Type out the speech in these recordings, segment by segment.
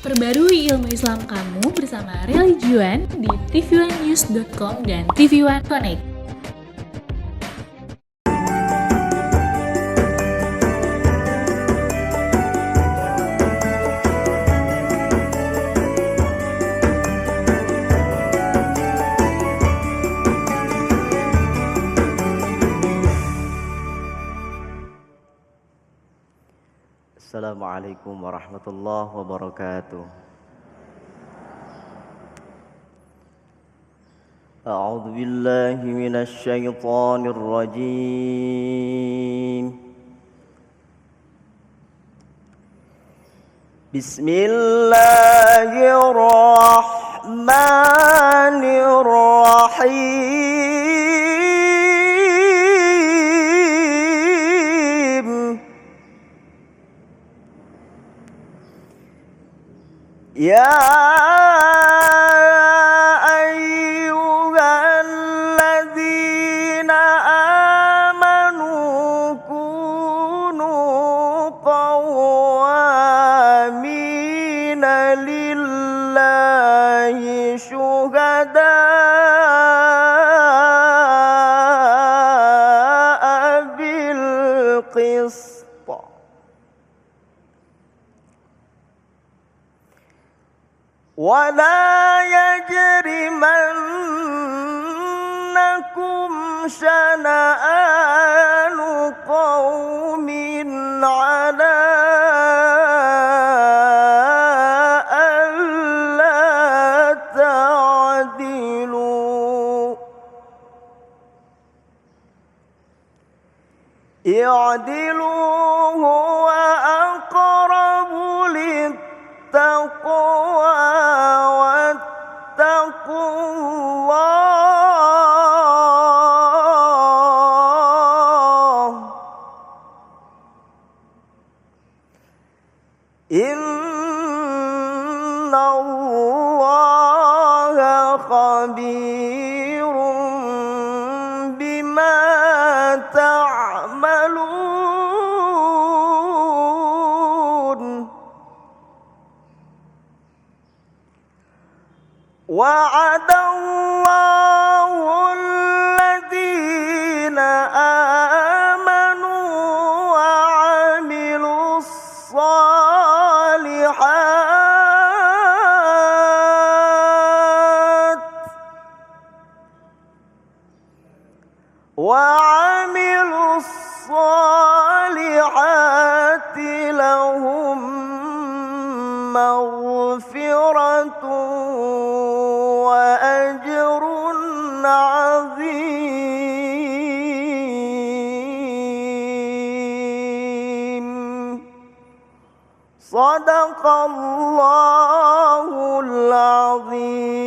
Perbarui ilmu Islam kamu bersama Religion di tv1news.com dan TV1 Connect. Assalamualaikum warahmatullahi wabarakatuh. A'udzu billahi minasy syaithanir rajim. Bismillahirrahmanirrahim. Ya ayyuhalladzina amanu kunu qawwamina lillahi syuhada'a bil qist. ولا يجرمنكم شنآن قوم على ألا تعدلوا اعدلوا هو أقرب للتقوى واتقوا الله إن الله خبير بما تعملون وعد الله الذين آمنوا وعملوا الصالحات لهم مغفرة وأجر عظيم. صدق الله العظيم.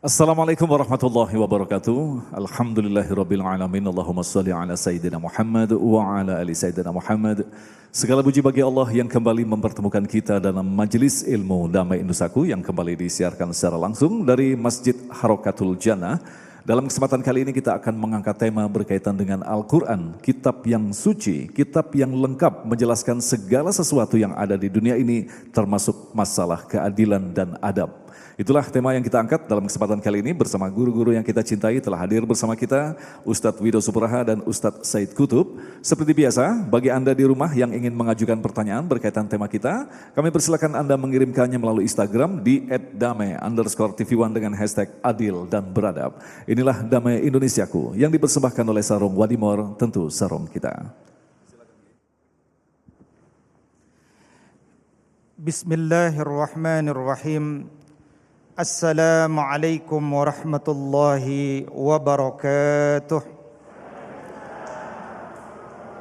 Assalamualaikum warahmatullahi wabarakatuh. Alhamdulillahirabbil alamin. Allahumma shalli ala sayyidina Muhammad wa ala ali sayyidina Muhammad. Segala puji bagi Allah yang kembali mempertemukan kita dalam majelis ilmu Damai Indosaku yang kembali disiarkan secara langsung dari Masjid Harokatul Jannah. Dalam kesempatan kali ini kita akan mengangkat tema berkaitan dengan Al-Quran, kitab yang suci, kitab yang lengkap menjelaskan segala sesuatu yang ada di dunia ini termasuk masalah keadilan dan adab. Itulah tema yang kita angkat dalam kesempatan kali ini bersama guru-guru yang kita cintai. Telah hadir bersama kita Ustadz Wido Supraha dan Ustadz Said Kutub. Seperti biasa, bagi Anda di rumah yang ingin mengajukan pertanyaan berkaitan tema kita, kami persilakan Anda mengirimkannya melalui Instagram di @damai_tv1 dengan hashtag adil dan beradab. Inilah Damai Indonesiaku yang dipersembahkan oleh Sarung Wadimor, tentu sarung kita. Bismillahirrahmanirrahim. Assalamualaikum warahmatullahi wabarakatuh.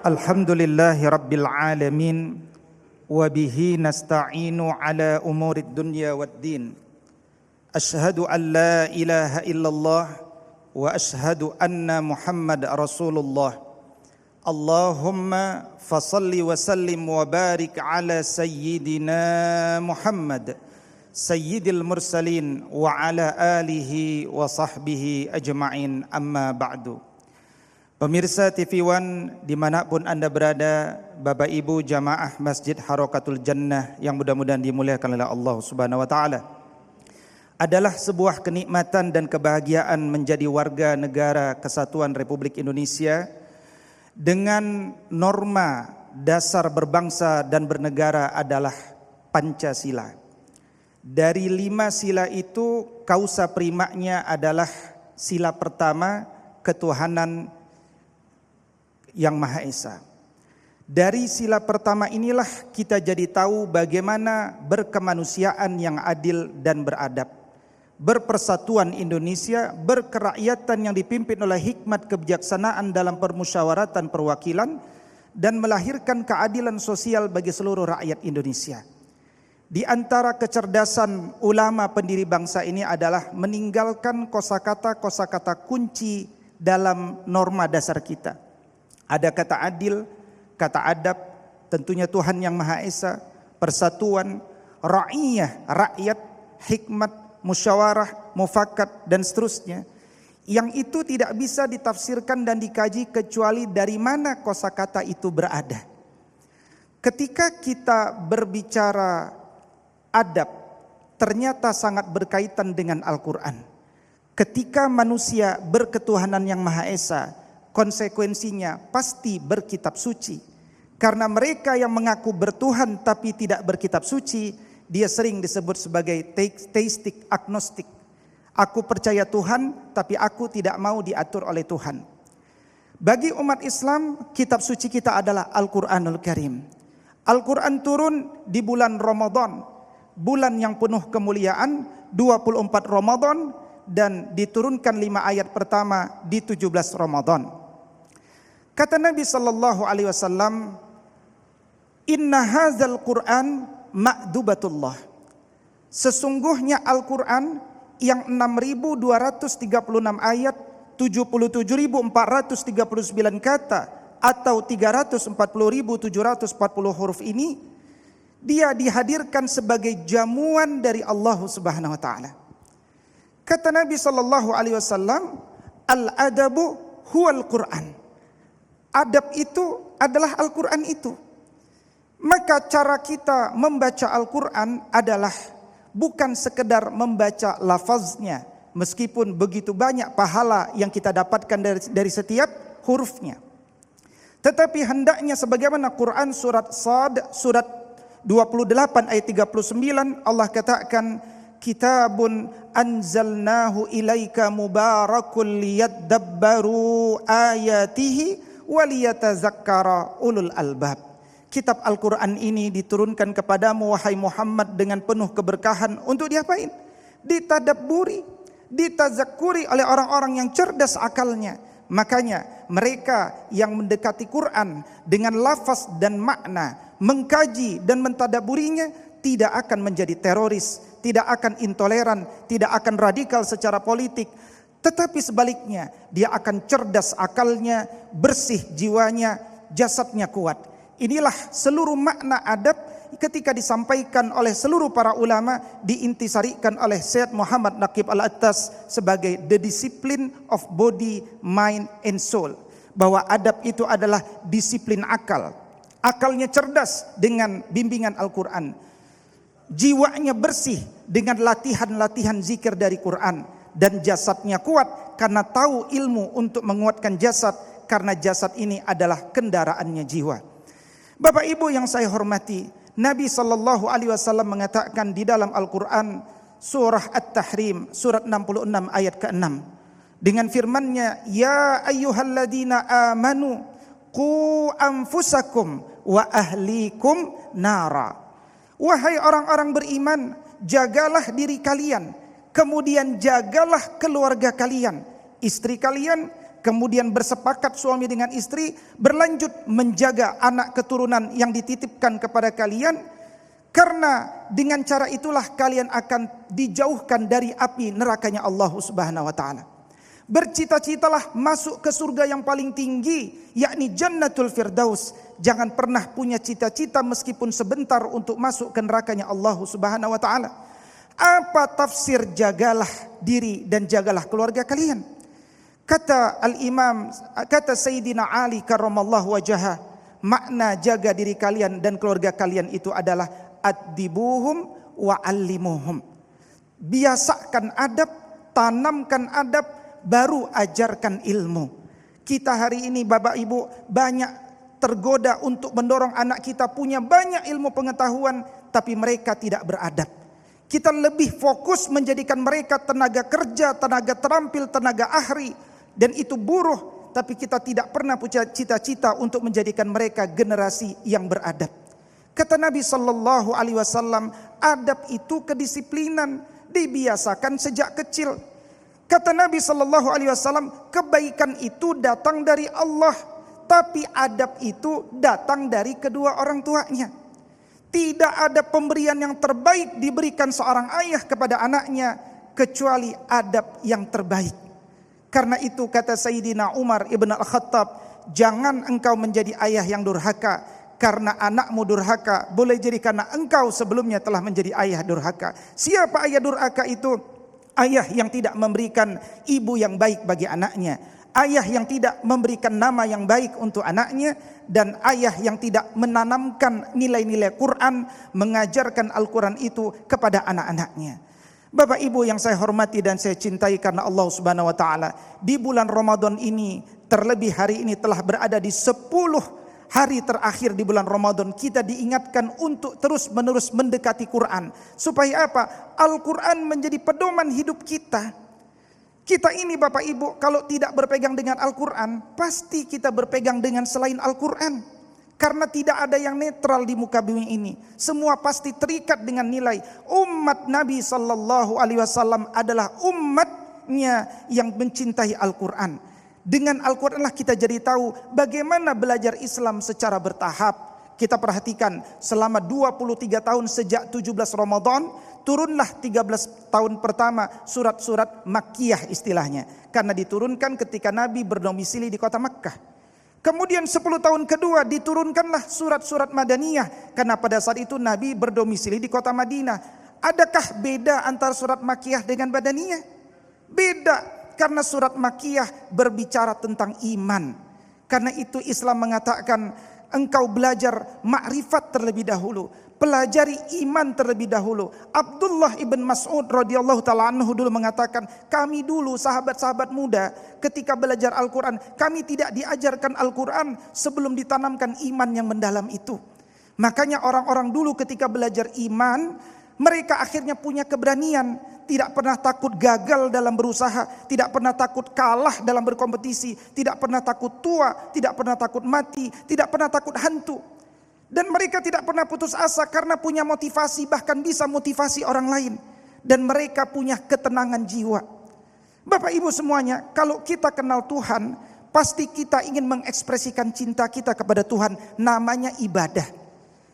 Alhamdulillahi rabbil alamin. Wabihi nasta'inu ala umurid dunya waddin. Ashhadu an la ilaha illallah wa ashhadu anna Muhammad Rasulullah. Allahumma fasalli wa sallim wa barik ala sayyidina Muhammad Sayyidil Mursalin wa ala alihi wa sahbihi ajma'in, amma ba'du. Pemirsa TV One dimanapun Anda berada, Bapak Ibu jamaah Masjid Harakatul Jannah yang mudah-mudahan dimuliakan oleh Allah Subhanahu wa taala. Adalah sebuah kenikmatan dan kebahagiaan menjadi warga negara Kesatuan Republik Indonesia dengan norma dasar berbangsa dan bernegara adalah Pancasila. Dari 5 sila itu, kausa primanya adalah sila pertama, ketuhanan yang Maha Esa. Dari sila pertama inilah kita jadi tahu bagaimana berkemanusiaan yang adil dan beradab. Berpersatuan Indonesia, berkerakyatan yang dipimpin oleh hikmat kebijaksanaan dalam permusyawaratan perwakilan dan melahirkan keadilan sosial bagi seluruh rakyat Indonesia. Di antara kecerdasan ulama pendiri bangsa ini adalah meninggalkan kosakata kunci dalam norma dasar kita. Ada kata adil, kata adab, tentunya Tuhan yang Maha Esa, persatuan, ra'iyah, rakyat, hikmat, musyawarah, mufakat, dan seterusnya. Yang itu tidak bisa ditafsirkan dan dikaji kecuali dari mana kosakata itu berada. Ketika kita berbicara adab, ternyata sangat berkaitan dengan Al-Quran. Ketika manusia berketuhanan yang Maha Esa, konsekuensinya pasti berkitab suci. Karena mereka yang mengaku bertuhan tapi tidak berkitab suci, dia sering disebut sebagai teistik agnostik. Aku percaya Tuhan tapi aku tidak mau diatur oleh Tuhan. Bagi umat Islam, kitab suci kita adalah Al-Quranul Karim. Al-Quran turun di bulan Ramadan, bulan yang penuh kemuliaan, 24 Ramadan, dan diturunkan 5 ayat pertama di 17 Ramadan. Kata Nabi sallallahu alaihi wasallam, "Inna hadzal Qur'an ma'dubatullah." Sesungguhnya Al-Qur'an yang 6.236 ayat, 77.439 kata atau 340.740 huruf ini, dia dihadirkan sebagai jamuan dari Allah Subhanahu wa taala. Kata Nabi sallallahu alaihi wasallam, "Al-adabu huwal Qur'an." Adab itu adalah Al-Quran itu. Maka cara kita membaca Al-Quran adalah bukan sekedar membaca lafaznya, meskipun begitu banyak pahala yang kita dapatkan dari setiap hurufnya. Tetapi hendaknya sebagaimana Quran surat Sad, surat 28 ayat 39, Allah katakan, "Kitabun anzalnahu ilaika mubarakun liyadabbaru ayatihi waliyatazakkara ulul albab." Kitab Al-Quran ini diturunkan kepadamu wahai Muhammad dengan penuh keberkahan untuk diapain? Ditadabburi, ditazakuri oleh orang-orang yang cerdas akalnya. Makanya mereka yang mendekati Quran dengan lafaz dan makna, mengkaji dan mentadaburinya, tidak akan menjadi teroris, tidak akan intoleran, tidak akan radikal secara politik. Tetapi sebaliknya, dia akan cerdas akalnya, bersih jiwanya, jasadnya kuat. Inilah seluruh makna adab ketika disampaikan oleh seluruh para ulama, diintisarikan oleh Syed Muhammad Naqib Al-Attas sebagai the discipline of body, mind, and soul. Bahwa adab itu adalah disiplin akal. Akalnya cerdas dengan bimbingan Al-Quran. Jiwanya bersih dengan latihan-latihan zikir dari Quran. Dan jasadnya kuat karena tahu ilmu untuk menguatkan jasad, karena jasad ini adalah kendaraannya jiwa. Bapak Ibu yang saya hormati, Nabi sallallahu alaihi wasallam mengatakan di dalam Al-Qur'an surah At-Tahrim surat 66 ayat ke-6 dengan firman-Nya, "Ya ayyuhalladzina amanu qu anfusakum wa ahlikum nara." Wahai orang-orang beriman, jagalah diri kalian, kemudian jagalah keluarga kalian, istri kalian, kemudian bersepakat suami dengan istri, berlanjut menjaga anak keturunan yang dititipkan kepada kalian, karena dengan cara itulah kalian akan dijauhkan dari api nerakanya Allah Subhanahu wa taala. Bercita-citalah masuk ke surga yang paling tinggi, yakni Jannatul Firdaus. Jangan pernah punya cita-cita meskipun sebentar untuk masuk ke nerakanya Allah Subhanahu wa taala. Apa tafsir jagalah diri dan jagalah keluarga kalian? Kata Sayyidina Ali karramallahu wajhah, makna jaga diri kalian dan keluarga kalian itu adalah addibuhum wa allimuhum. Biasakan adab, tanamkan adab, baru ajarkan ilmu. Kita hari ini Bapak Ibu banyak tergoda untuk mendorong anak kita punya banyak ilmu pengetahuan, tapi mereka tidak beradab. Kita lebih fokus menjadikan mereka tenaga kerja, tenaga terampil, tenaga ahli, dan itu buruh, tapi kita tidak pernah punya cita-cita untuk menjadikan mereka generasi yang beradab. Kata Nabi sallallahu alaihi wasallam, adab itu kedisiplinan, dibiasakan sejak kecil. Kata Nabi sallallahu alaihi wasallam, kebaikan itu datang dari Allah, tapi adab itu datang dari kedua orang tuanya. Tidak ada pemberian yang terbaik diberikan seorang ayah kepada anaknya kecuali adab yang terbaik. Karena itu kata Sayyidina Umar ibn al-Khattab, jangan engkau menjadi ayah yang durhaka, karena anakmu durhaka boleh jadi karena engkau sebelumnya telah menjadi ayah durhaka. Siapa ayah durhaka itu? Ayah yang tidak memberikan ibu yang baik bagi anaknya, ayah yang tidak memberikan nama yang baik untuk anaknya, dan ayah yang tidak menanamkan nilai-nilai Quran, mengajarkan Al-Quran itu kepada anak-anaknya. Bapak Ibu yang saya hormati dan saya cintai karena Allah Subhanahu wa taala, di bulan Ramadan ini, terlebih hari ini telah berada di 10 hari terakhir di bulan Ramadan, kita diingatkan untuk terus-menerus mendekati Quran. Supaya apa? Al-Quran menjadi pedoman hidup kita. Kita ini Bapak Ibu, kalau tidak berpegang dengan Al-Quran, pasti kita berpegang dengan selain Al-Quran. Karena tidak ada yang netral di muka bumi ini. Semua pasti terikat dengan nilai. Umat Nabi sallallahu alaihi wasallam adalah umatnya yang mencintai Al-Quran. Dengan Al-Quran lah kita jadi tahu bagaimana belajar Islam secara bertahap. Kita perhatikan selama 23 tahun sejak 17 Ramadan, turunlah 13 tahun pertama surat-surat Makkiyah istilahnya. Karena diturunkan ketika Nabi berdomisili di kota Makkah. Kemudian 10 tahun kedua diturunkanlah surat-surat Madaniyah. Karena pada saat itu Nabi berdomisili di kota Madinah. Adakah beda antara surat Makkiyah dengan Madaniyah? Beda, karena surat Makkiyah berbicara tentang iman. Karena itu Islam mengatakan engkau belajar makrifat terlebih dahulu, pelajari iman terlebih dahulu. Abdullah ibn Mas'ud radhiyallahu taala anhu dulu mengatakan, kami dulu sahabat-sahabat muda ketika belajar Al-Quran, kami tidak diajarkan Al-Quran sebelum ditanamkan iman yang mendalam itu. Makanya orang-orang dulu ketika belajar iman, mereka akhirnya punya keberanian, tidak pernah takut gagal dalam berusaha, tidak pernah takut kalah dalam berkompetisi, tidak pernah takut tua, tidak pernah takut mati, tidak pernah takut hantu. Dan mereka tidak pernah putus asa karena punya motivasi, bahkan bisa motivasi orang lain. Dan mereka punya ketenangan jiwa. Bapak Ibu semuanya, kalau kita kenal Tuhan, pasti kita ingin mengekspresikan cinta kita kepada Tuhan, namanya ibadah.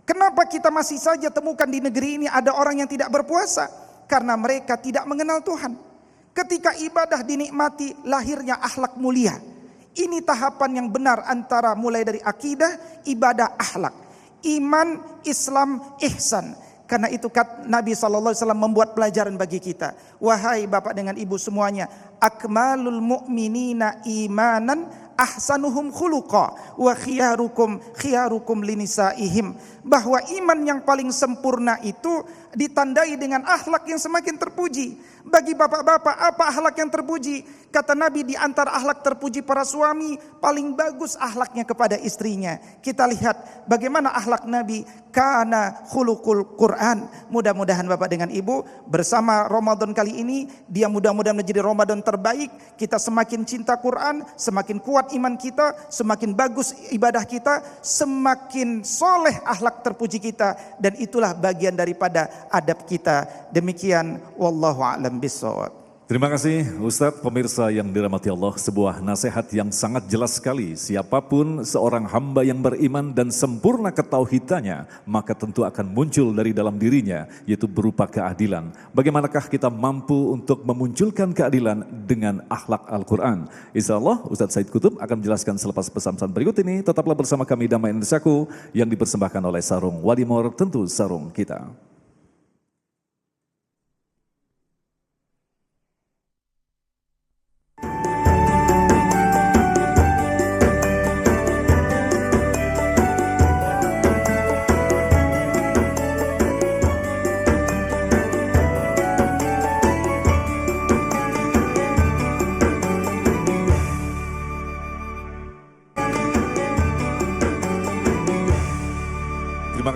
Kenapa kita masih saja temukan di negeri ini ada orang yang tidak berpuasa? Karena mereka tidak mengenal Tuhan. Ketika ibadah dinikmati, lahirnya akhlak mulia. Ini tahapan yang benar antara mulai dari akidah, ibadah, akhlak. Iman, Islam, ihsan. Karena itu Nabi SAW membuat pelajaran bagi kita. Wahai bapak dengan ibu semuanya, akmalul mu'minina imanan ahsanuhum khuluqa wa khiyarukum linisaihim. Bahwa iman yang paling sempurna itu ditandai dengan akhlak yang semakin terpuji. Bagi bapak-bapak, apa akhlak yang terpuji? Kata Nabi, di antara akhlak terpuji para suami, paling bagus akhlaknya kepada istrinya. Kita lihat bagaimana akhlak Nabi, kana khuluqul Quran. Mudah-mudahan bapak dengan ibu bersama Ramadan kali ini, dia mudah-mudahan menjadi Ramadan terbaik. Kita semakin cinta Quran, semakin kuat iman kita, semakin bagus ibadah kita, semakin soleh akhlak terpuji kita. Dan itulah bagian daripada adab kita. Demikian, wallahu a'lam bishawab. Terima kasih Ustadz. Pemirsa yang dirahmati Allah, sebuah nasihat yang sangat jelas sekali. Siapapun seorang hamba yang beriman dan sempurna ketauhidannya, maka tentu akan muncul dari dalam dirinya, yaitu berupa keadilan. Bagaimanakah kita mampu untuk memunculkan keadilan dengan akhlak Al-Quran? Insya Allah Ustadz Said Kutub akan menjelaskan selepas pesan-pesan berikut ini. Tetaplah bersama kami Damai Indonesiaku yang dipersembahkan oleh Sarung Wadimor, tentu sarung kita.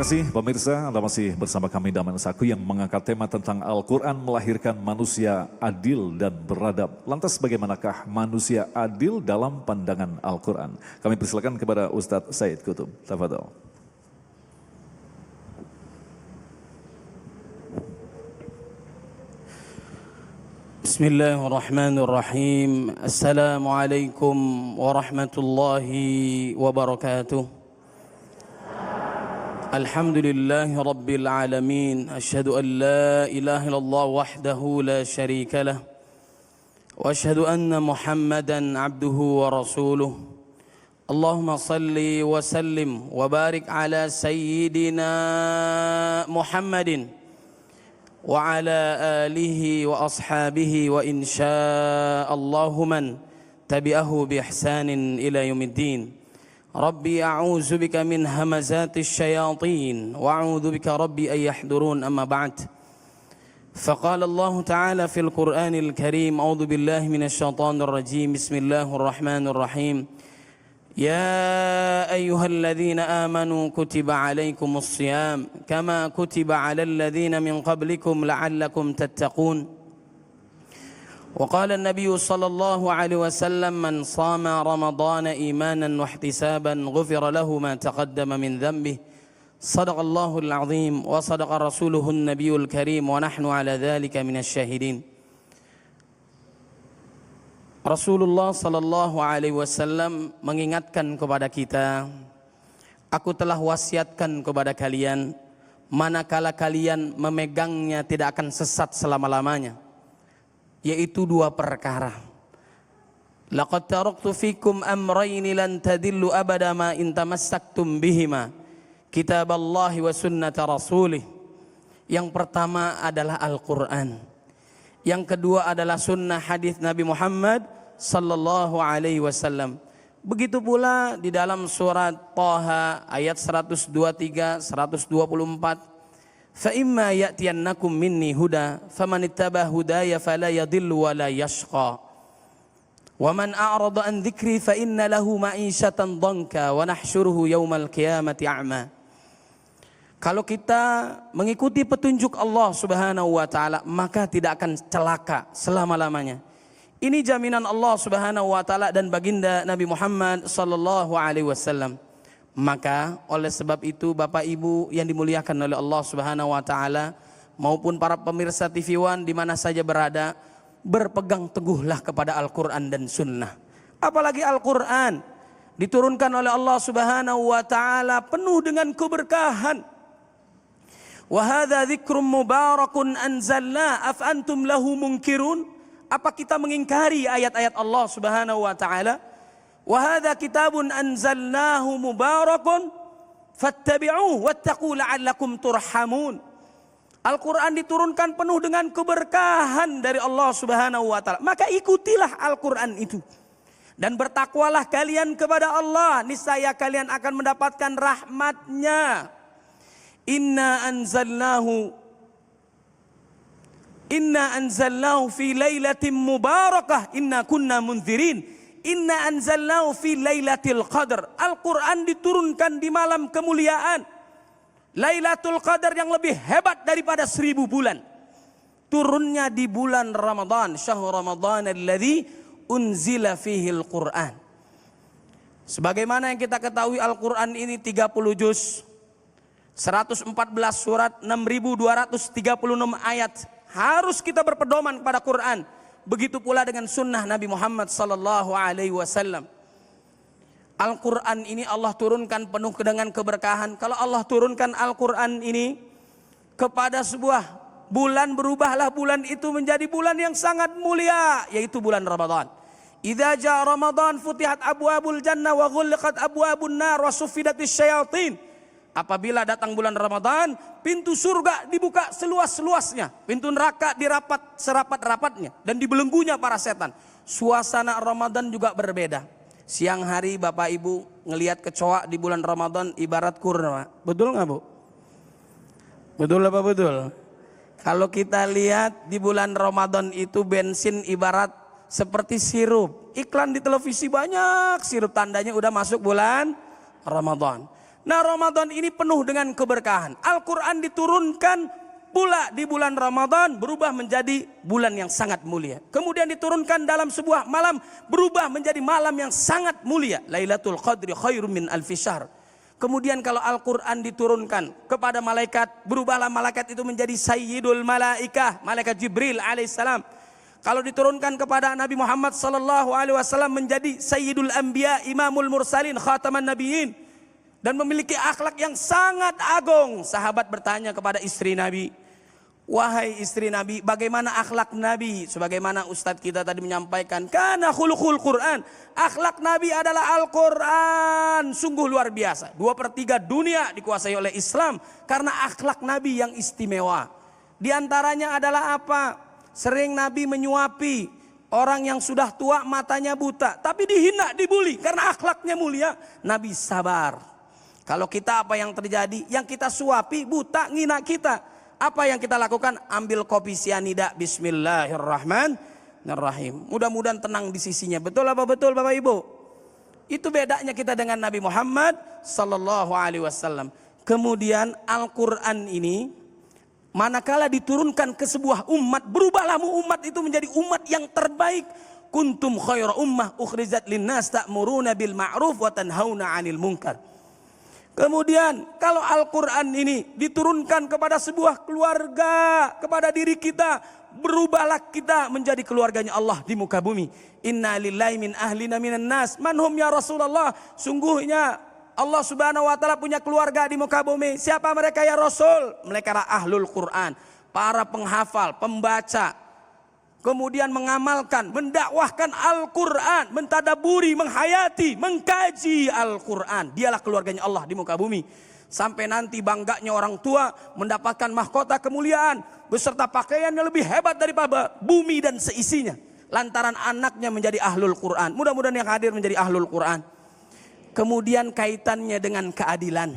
kasih pemirsa, Anda masih bersama kami Daman Saku yang mengangkat tema tentang Al-Quran melahirkan manusia adil dan beradab. Lantas bagaimanakah manusia adil dalam pandangan Al-Quran? Kami persilakan kepada Ustadz Said Kutub. Tafadhol. Bismillahirrahmanirrahim. Assalamualaikum warahmatullahi wabarakatuh. Alhamdulillahi rabbil alamin. Asyhadu an la ilaha illallah wahdahu la syarika lah. Wa asyhadu anna Muhammadan abduhu wa rasuluh. Allahumma salli wa sallim wa barik ala sayyidina Muhammadin wa ala alihi wa ashabihi wa insya'allahu man tabi'ahu bi ihsanin ila yaumiddin. Rabbi a'udzu bika min hamazatis syayatin wa a'udzu bika rabbi an yahdurun, amma ba'd. Faqala Allah Ta'ala fil Qur'anil Karim, a'udzu billahi minasy syaithanir rajim. Bismillahirrahmanirrahim. Ya ayyuhalladzina amanu kutiba 'alaikumus shiyam kama kutiba 'alal ladzina min qablikum la'allakum tattaqun. وقال النبي صلى الله عليه وسلم من صام رمضان إيمانا واحتسابا غفر له ما تقدم من ذنبه صدق الله العظيم وصدق رسوله النبي الكريم ونحن على ذلك من الشاهدين. Rasulullah sallallahu alaihi wasallam mengingatkan kepada kita, aku telah wasiatkan kepada kalian, manakala kalian memegangnya tidak akan sesat selama-lamanya, yaitu dua perkara. Laqad taraktu fikum amrayni lan tadillu abada ma in tamassaktum bihima, kitaballahi wa sunnata rasulih. Yang pertama adalah Al-Quran, yang kedua adalah sunnah hadis Nabi Muhammad sallallahu alaihi wasallam. Begitu pula di dalam surat Thaha ayat 123, 124, fa imma ya'tiyannakum minni huda faman ittaba hudaya fala yadhillu wa la yashqa wa man a'rada an dzikri fa inna lahu ma'isyatan dhanka wa nahsyuruhu yaumal qiyamati a'ma. Kalau kita mengikuti petunjuk Allah Subhanahu wa taala, maka tidak akan celaka selama-lamanya. Ini jaminan Allah Subhanahu wa taala dan baginda Nabi Muhammad sallallahu alaihi wasallam. Maka oleh sebab itu Bapak Ibu yang dimuliakan oleh Allah Subhanahu wa taala maupun para pemirsa TV One di mana saja berada, berpegang teguhlah kepada Al-Qur'an dan Sunnah. Apalagi Al-Qur'an diturunkan oleh Allah Subhanahu wa taala penuh dengan keberkahan. Wa hadza dzikrum mubarakun anzalna afa antum lahu munkirun. Apa kita mengingkari ayat-ayat Allah Subhanahu wa taala? Wa hadza kitabun anzalnahu mubarakun fattabi'uhu wattaqu la'allakum turhamun. Al-Quran diturunkan penuh dengan keberkahan dari Allah Subhanahu wa taala. Maka ikutilah Al-Quran itu dan bertakwalah kalian kepada Allah, niscaya kalian akan mendapatkan rahmat-Nya. Inna anzalnahu fi lailatin mubarakah inna kunna munzirin. Inna anzalnahu fi lailatul qadar. Al-Quran diturunkan di malam kemuliaan Lailatul Qadar yang lebih hebat daripada 1000 bulan. Turunnya di bulan Ramadan, syahrul Ramadan alladzi unzila fihi al-Quran. Sebagaimana yang kita ketahui, Al-Quran ini 30 juz, 114 surat, 6236 ayat. Harus kita berpedoman kepada Quran. Begitu pula dengan sunnah Nabi Muhammad sallallahu alaihi wasallam. Al-Quran ini Allah turunkan penuh dengan keberkahan. Kalau Allah turunkan Al-Quran ini kepada sebuah bulan, berubahlah bulan itu menjadi bulan yang sangat mulia, yaitu bulan Ramadan. Idza jaa Ramadan futihat abwabul jannah wa ghulqat abwabun nar wa suffidatis syayatin. Apabila datang bulan Ramadan, pintu surga dibuka seluas-luasnya, pintu neraka dirapat serapat-rapatnya dan dibelenggunya para setan. Suasana Ramadan juga berbeda. Siang hari Bapak Ibu ngelihat kecoa di bulan Ramadan ibarat kurma. Betul nggak Bu? Betul apa betul? Kalau kita lihat di bulan Ramadan itu bensin ibarat seperti sirup. Iklan di televisi banyak sirup, tandanya udah masuk bulan Ramadan. Nah, Ramadan ini penuh dengan keberkahan. Al-Quran diturunkan pula di bulan Ramadan, berubah menjadi bulan yang sangat mulia. Kemudian diturunkan dalam sebuah malam, berubah menjadi malam yang sangat mulia. Lailatul Qadri khairum min alfi syahr. Kemudian kalau Al-Quran diturunkan kepada malaikat, berubahlah malaikat itu menjadi Sayyidul Malaikah, malaikat Jibril alaihissalam. Kalau diturunkan kepada Nabi Muhammad sallallahu alaihi wasallam menjadi Sayyidul Anbiya, Imamul Mursalin, Khataman Nabiyyin, dan memiliki akhlak yang sangat agung. Sahabat bertanya kepada istri Nabi, wahai istri Nabi, bagaimana akhlak Nabi? Sebagaimana Ustadz kita tadi menyampaikan, kana khuluqul Quran, akhlak Nabi adalah Al-Quran. Sungguh luar biasa. 2/3 dunia dikuasai oleh Islam karena akhlak Nabi yang istimewa. Di antaranya adalah apa? Sering Nabi menyuapi orang yang sudah tua, matanya buta, tapi dihina, dibuli karena akhlaknya mulia. Nabi sabar. Kalau kita apa yang terjadi? Yang kita suapi, buta, ngina kita. Apa yang kita lakukan? Ambil kopi sianida, bismillahirrahmanirrahim. Mudah-mudahan tenang di sisinya. Betul apa betul Bapak Ibu? Itu bedanya kita dengan Nabi Muhammad sallallahu alaihi wasallam. Kemudian Al-Quran ini, manakala diturunkan ke sebuah umat, berubahlah umat itu menjadi umat yang terbaik. Kuntum khaira ummah ukhrijat linnas ta'muruna bil ma'ruf wa tanhauna 'anil munkar. Kemudian kalau Al-Quran ini diturunkan kepada sebuah keluarga, kepada diri kita, berubahlah kita menjadi keluarganya Allah di muka bumi. Inna lillahi min ahlina minan nas, manhum ya Rasulullah. Sungguhnya Allah subhanahu wa ta'ala punya keluarga di muka bumi. Siapa mereka ya Rasul? Mereka adalah ahlul Quran, para penghafal, pembaca. Kemudian mengamalkan, mendakwahkan Al-Quran, mentadaburi, menghayati, mengkaji Al-Quran. Dialah keluarganya Allah di muka bumi. Sampai nanti bangganya orang tua mendapatkan mahkota kemuliaan beserta pakaian yang lebih hebat daripada bumi dan seisinya. Lantaran anaknya menjadi ahlul Quran. Mudah-mudahan yang hadir menjadi ahlul Quran. Kemudian kaitannya dengan keadilan.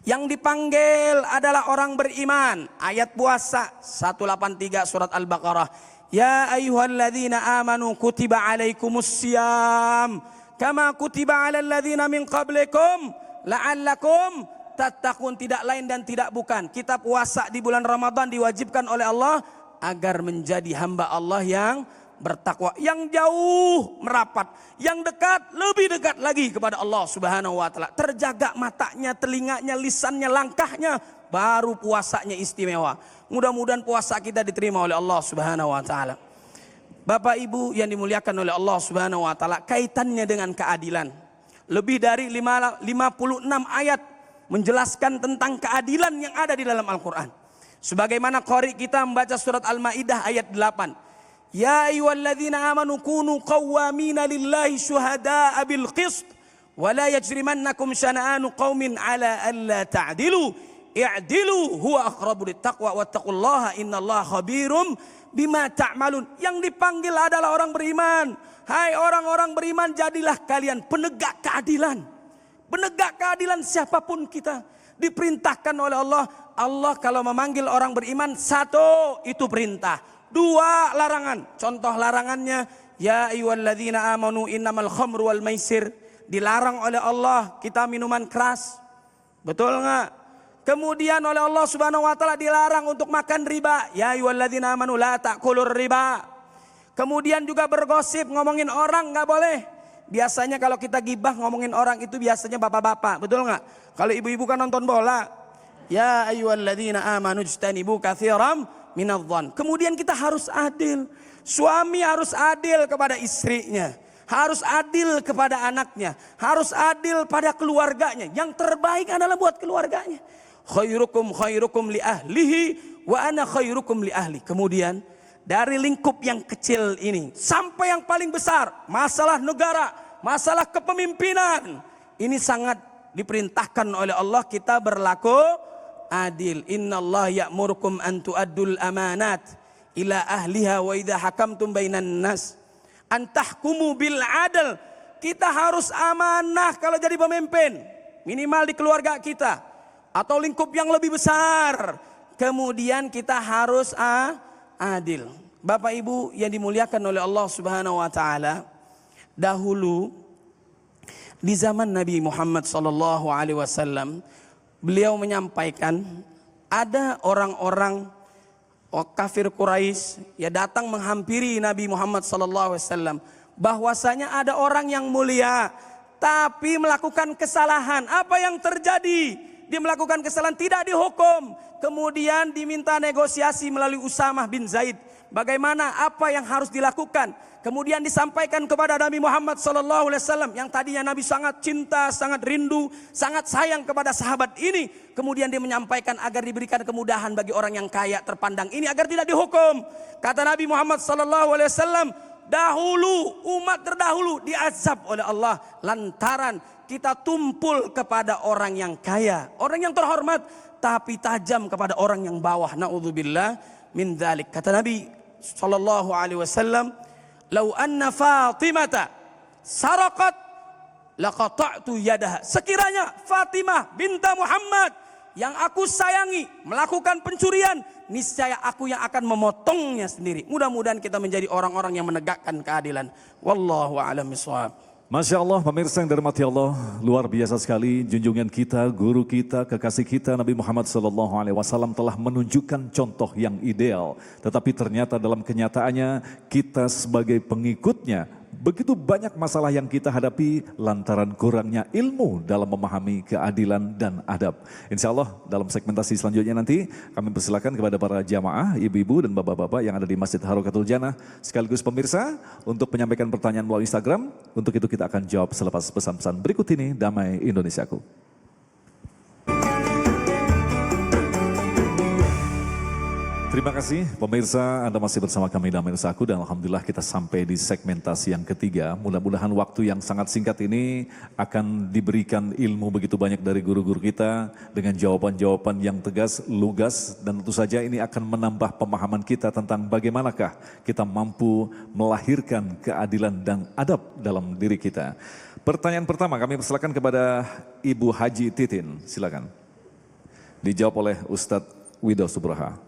Yang dipanggil adalah orang beriman. Ayat puasa 183 surat Al-Baqarah. Ya ayyuhalladzina amanu kutiba alaikumussyam kama kutiba alal ladzina min qablikum la'allakum tattaqun. Tidak lain dan tidak bukan, kita puasa di bulan Ramadan diwajibkan oleh Allah agar menjadi hamba Allah yang bertakwa, yang jauh merapat, yang dekat, lebih dekat lagi kepada Allah subhanahu wa ta'ala. Terjaga matanya, telinganya, lisannya, langkahnya, baru puasanya istimewa. Mudah-mudahan puasa kita diterima oleh Allah subhanahu wa ta'ala. Bapak Ibu yang dimuliakan oleh Allah subhanahu wa ta'ala, kaitannya dengan keadilan. Lebih dari 56 ayat menjelaskan tentang keadilan yang ada di dalam Al-Quran. Sebagaimana qari kita membaca surat Al-Maidah ayat 8. Ya ayyuhalladzina amanu kunu qawwamina lillahi syuhada'a bil qist wa la yajrimannakum syana'anu qaumin ala alla ta'dilu i'dilu huwa aqrabu littaqwa wattaqullaha innallaha khabirum bima ta'malun. Yang dipanggil adalah orang beriman. Hai orang-orang beriman, jadilah kalian penegak keadilan. Penegak keadilan siapapun kita diperintahkan oleh Allah. Allah kalau memanggil orang beriman, satu itu perintah, dua larangan. Contoh larangannya, ya ayyuhalladzina amanu innamal khamru wal maisir. Dilarang oleh Allah kita minuman keras. Betul enggak? Kemudian oleh Allah subhanahu wa ta'ala dilarang untuk makan riba. Ya ayyuhalladzina amanu la ta'kulur riba. Kemudian juga bergosip, ngomongin orang enggak boleh. Biasanya kalau kita gibah ngomongin orang itu biasanya bapak-bapak. Betul enggak? Kalau ibu-ibu kan nonton bola. Ya ayyuhalladzina amanu ijtanibu katsiran minadh-dhann. Kemudian kita harus adil. Suami harus adil kepada istrinya, harus adil kepada anaknya, harus adil pada keluarganya. Yang terbaik adalah buat keluarganya. Khairukum khairukum li ahlihi wa ana khairukum li ahli. Kemudian dari lingkup yang kecil ini sampai yang paling besar, masalah negara, masalah kepemimpinan, ini sangat diperintahkan oleh Allah kita berlaku adil. Innallaha ya'murukum an tu'addul amanat ila ahliha wa idza hakamtum bainan nas an tahkumu bil adl. Kita harus amanah kalau jadi pemimpin, minimal di keluarga kita atau lingkup yang lebih besar. Kemudian kita harus adil. Bapak Ibu yang dimuliakan oleh Allah Subhanahu wa taala, dahulu Di zaman Nabi Muhammad sallallahu alaihi wasallam, beliau menyampaikan ada orang-orang kafir Quraisy ya datang menghampiri Nabi Muhammad sallallahu alaihi wasallam bahwasanya ada orang yang mulia tapi melakukan kesalahan. Apa yang terjadi? Dia melakukan kesalahan tidak dihukum. Kemudian diminta negosiasi melalui Usamah bin Zaid. Bagaimana apa yang harus dilakukan? Kemudian disampaikan kepada Nabi Muhammad SAW yang tadinya Nabi sangat cinta, sangat rindu, sangat sayang kepada sahabat ini. Kemudian dia menyampaikan agar diberikan kemudahan bagi orang yang kaya terpandang ini agar tidak dihukum. Kata Nabi Muhammad SAW, dahulu umat terdahulu diazab oleh Allah lantaran kita tumpul kepada orang yang kaya, orang yang terhormat, tapi tajam kepada orang yang bawah. Naudzubillah min dzalik. Kata Nabi sallallahu alaihi wasallam, "Lau anna Fatimata saraqat laqata'tu yadaha." Sekiranya Fatimah binta Muhammad yang aku sayangi melakukan pencurian, niscaya aku yang akan memotongnya sendiri. Mudah-mudahan kita menjadi orang-orang yang menegakkan keadilan. Wallahu a'lam bishawab. Masya Allah, pemirsa yang dirahmati Allah, luar biasa sekali junjungan kita, guru kita, kekasih kita Nabi Muhammad SAW telah menunjukkan contoh yang ideal. Tetapi ternyata dalam kenyataannya kita sebagai pengikutnya begitu banyak masalah yang kita hadapi lantaran kurangnya ilmu dalam memahami keadilan dan adab. Insya Allah dalam segmentasi selanjutnya nanti kami persilakan kepada para jamaah, ibu-ibu dan bapak-bapak yang ada di Masjid Harokatul Jannah sekaligus pemirsa untuk menyampaikan pertanyaan melalui Instagram. Untuk itu kita akan jawab selepas pesan-pesan berikut ini. Damai Indonesiaku. Terima kasih pemirsa, Anda masih bersama kami Damai Indonesiaku dan Alhamdulillah kita sampai di segmentasi yang ketiga. Mudah-mudahan waktu yang sangat singkat ini akan diberikan ilmu begitu banyak dari guru-guru kita dengan jawaban-jawaban yang tegas, lugas, dan tentu saja ini akan menambah pemahaman kita tentang bagaimanakah kita mampu melahirkan keadilan dan adab dalam diri kita. Pertanyaan pertama kami persilakan kepada Ibu Haji Titin, silakan. Dijawab oleh Ustadz Widow Subraha.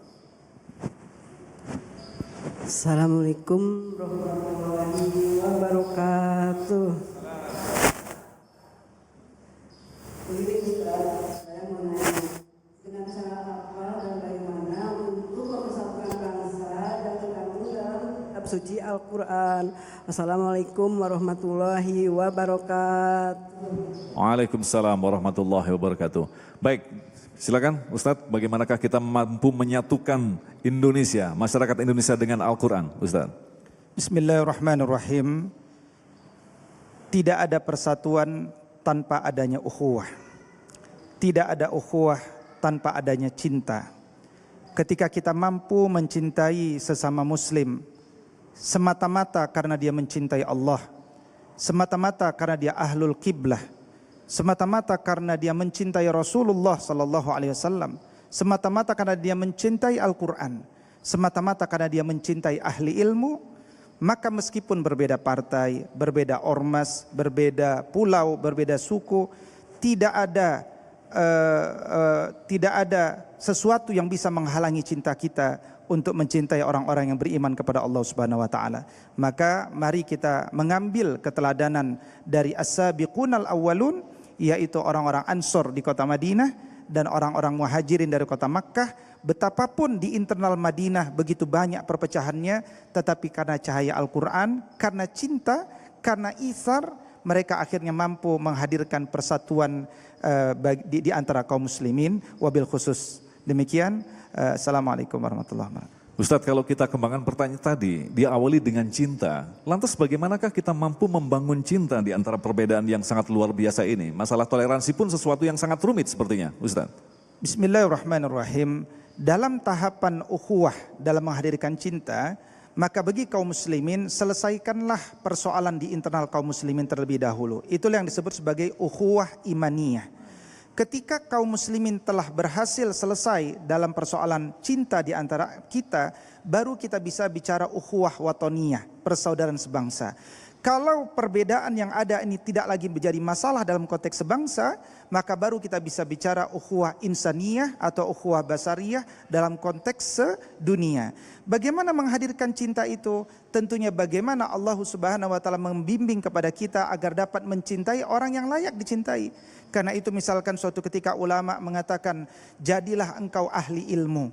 Assalamualaikum warahmatullahi wabarakatuh. Saya mau nanya, dengan cara apa dan bagaimana untuk mempersatukan bangsa dan tergabung dalam kitab suci Al-Quran. Assalamualaikum warahmatullahi wabarakatuh. Waalaikumsalam warahmatullahi wabarakatuh. Baik, silakan Ustadz, bagaimanakah kita mampu menyatukan Indonesia, masyarakat Indonesia dengan Al-Quran, Ustadz? Bismillahirrahmanirrahim. Tidak ada persatuan tanpa adanya ukhuwah. Tidak ada ukhuwah tanpa adanya cinta. Ketika kita mampu mencintai sesama muslim semata-mata karena dia mencintai Allah, semata-mata karena dia ahlul qiblah, semata-mata karena dia mencintai Rasulullah sallallahu alaihi wasallam, semata-mata karena dia mencintai Al-Quran, semata-mata karena dia mencintai ahli ilmu, maka meskipun berbeda partai, berbeda ormas, berbeda pulau, berbeda suku, tidak ada sesuatu yang bisa menghalangi cinta kita untuk mencintai orang-orang yang beriman kepada Allah Subhanahu wa taala. Maka mari kita mengambil keteladanan dari as-sabiqunal awwalun, yaitu orang-orang Ansor di kota Madinah dan orang-orang Muhajirin dari kota Makkah. Betapapun di internal Madinah begitu banyak perpecahannya, tetapi karena cahaya Al-Quran, karena cinta, karena ithar, mereka akhirnya mampu menghadirkan persatuan di antara kaum muslimin, wabil khusus. Demikian, Assalamualaikum warahmatullahi wabarakatuh. Ustadz, kalau kita kembangkan pertanyaan tadi, diawali dengan cinta. Lantas bagaimanakah kita mampu membangun cinta di antara perbedaan yang sangat luar biasa ini? Masalah toleransi pun sesuatu yang sangat rumit sepertinya, Ustadz. Bismillahirrahmanirrahim. Dalam tahapan ukhuwah dalam menghadirkan cinta, maka bagi kaum muslimin selesaikanlah persoalan di internal kaum muslimin terlebih dahulu. Itulah yang disebut sebagai ukhuwah imaniyah. Ketika kaum muslimin telah berhasil selesai dalam persoalan cinta di antara kita, baru kita bisa bicara ukhuwah watoniyah, persaudaraan sebangsa. Kalau perbedaan yang ada ini tidak lagi menjadi masalah dalam konteks sebangsa, maka baru kita bisa bicara ukhuwah insaniyah atau ukhuwah basariyah dalam konteks sedunia. Bagaimana menghadirkan cinta itu? Tentunya bagaimana Allah Subhanahu wa taala membimbing kepada kita agar dapat mencintai orang yang layak dicintai. Karena itu misalkan suatu ketika ulama mengatakan, jadilah engkau ahli ilmu,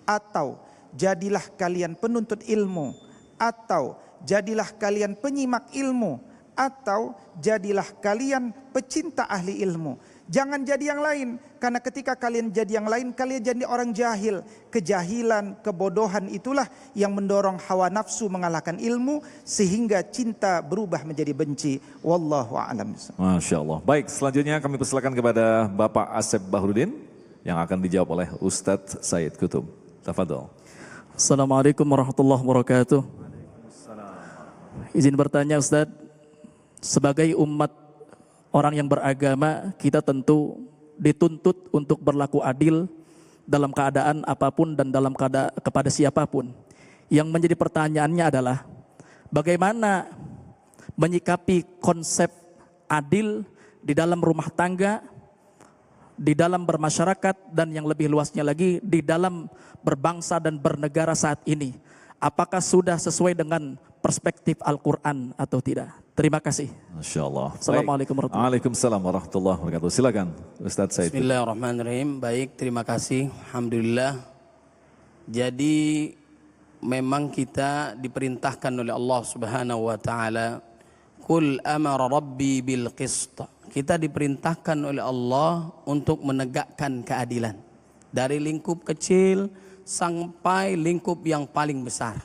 atau jadilah kalian penuntut ilmu, atau jadilah kalian penyimak ilmu, atau jadilah kalian pecinta ahli ilmu. Jangan jadi yang lain, karena ketika kalian jadi yang lain, kalian jadi orang jahil. Kejahilan, kebodohan itulah yang mendorong hawa nafsu mengalahkan ilmu, sehingga cinta berubah menjadi benci. Wallahu a'lam. Masya Allah. Baik, selanjutnya kami persilakan kepada Bapak Asep Bahrudin yang akan dijawab oleh Ustadz Said Kutub. Tafadhol. Assalamualaikum warahmatullahi wabarakatuh. Izin bertanya Ustadz, sebagai umat orang yang beragama, kita tentu dituntut untuk berlaku adil dalam keadaan apapun dan dalam kepada siapapun. Yang menjadi pertanyaannya adalah, bagaimana menyikapi konsep adil di dalam rumah tangga, di dalam bermasyarakat, dan yang lebih luasnya lagi di dalam berbangsa dan bernegara saat ini. Apakah sudah sesuai dengan perspektif Al-Quran atau tidak? Terima kasih. Masya Allah. Assalamualaikum warahmatullahi wabarakatuh. Silakan Ustadz Said. Bismillahirrahmanirrahim. Baik, terima kasih. Alhamdulillah. Jadi memang kita diperintahkan oleh Allah Subhanahu wa taala, "Qul amara rabbi bil qist." Kita diperintahkan oleh Allah untuk menegakkan keadilan dari lingkup kecil sampai lingkup yang paling besar.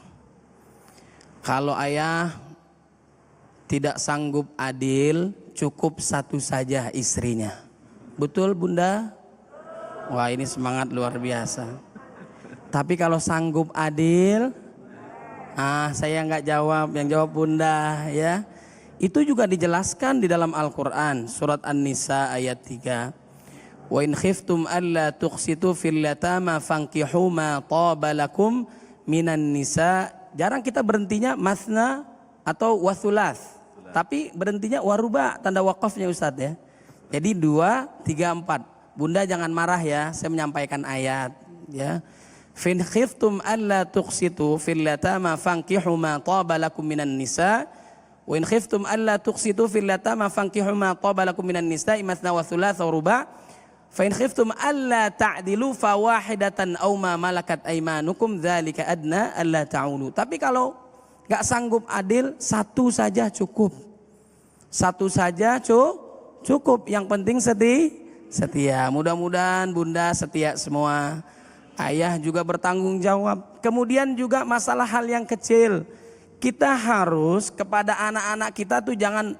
Kalau ayah tidak sanggup adil, cukup satu saja istrinya. Betul Bunda? Wah, ini semangat luar biasa. Tapi kalau sanggup adil, saya nggak jawab, yang jawab Bunda ya. Itu juga dijelaskan di dalam Al-Quran, surat An-Nisa ayat 3. Wa in khiftum alla tuqsitu fil yatama fankihu ma taba lakum minan nisa. Jarang kita berhentinya masna atau wasulath, tapi berhentinya waruba, tanda wakafnya Ustadz ya. Jadi 2, 3, 4. Bunda jangan marah ya, saya menyampaikan ayat ya. Fin khiftum alla tuqsitu fil yatama fankihu ma taba lakum minan nisa. Wa in khiftum alla tuqsitu fil yatama fankihu ma taba lakum minan nisa masna wa thulatha wa ruba. Fa in khiftum alla ta'dilu fawahidatan aw ma malakat aymanukum dzalika adna alla ta'ulu. Tapi kalau enggak sanggup adil, satu saja cukup. Satu saja cukup. Yang penting setia. Mudah-mudahan Bunda setia semua. Ayah juga bertanggung jawab. Kemudian juga masalah hal yang kecil. Kita harus kepada anak-anak kita tuh jangan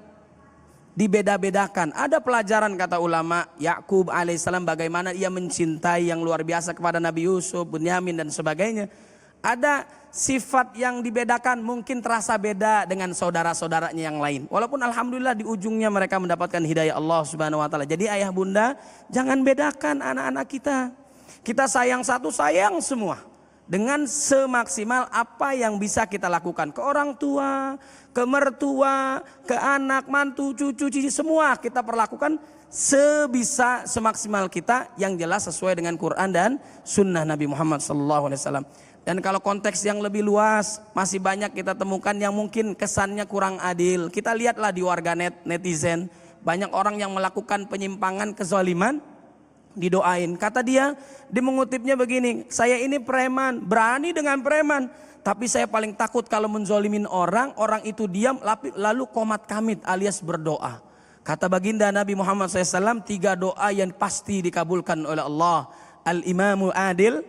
dibeda-bedakan. Ada pelajaran kata ulama, Yakub alaihissalam bagaimana ia mencintai yang luar biasa kepada Nabi Yusuf, Bunyamin dan sebagainya. Ada sifat yang dibedakan, mungkin terasa beda dengan saudara-saudaranya yang lain. Walaupun alhamdulillah di ujungnya mereka mendapatkan hidayah Allah Subhanahu wa taala. Jadi ayah bunda jangan bedakan anak-anak kita. Kita sayang satu, sayang semua. Dengan semaksimal apa yang bisa kita lakukan ke orang tua, ke mertua, ke anak, mantu, cucu, cici, semua kita perlakukan sebisa semaksimal kita, yang jelas sesuai dengan Quran dan Sunnah Nabi Muhammad SAW. Dan kalau konteks yang lebih luas, masih banyak kita temukan yang mungkin kesannya kurang adil. Kita lihatlah di warganet, netizen, banyak orang yang melakukan penyimpangan, kezaliman, didoain. Kata dia mengutipnya begini, saya ini preman, berani dengan preman, tapi saya paling takut kalau menzolimin orang itu diam lalu komat kamit alias berdoa. Kata baginda Nabi Muhammad SAW, 3 doa yang pasti dikabulkan oleh Allah. Al-imamul adil,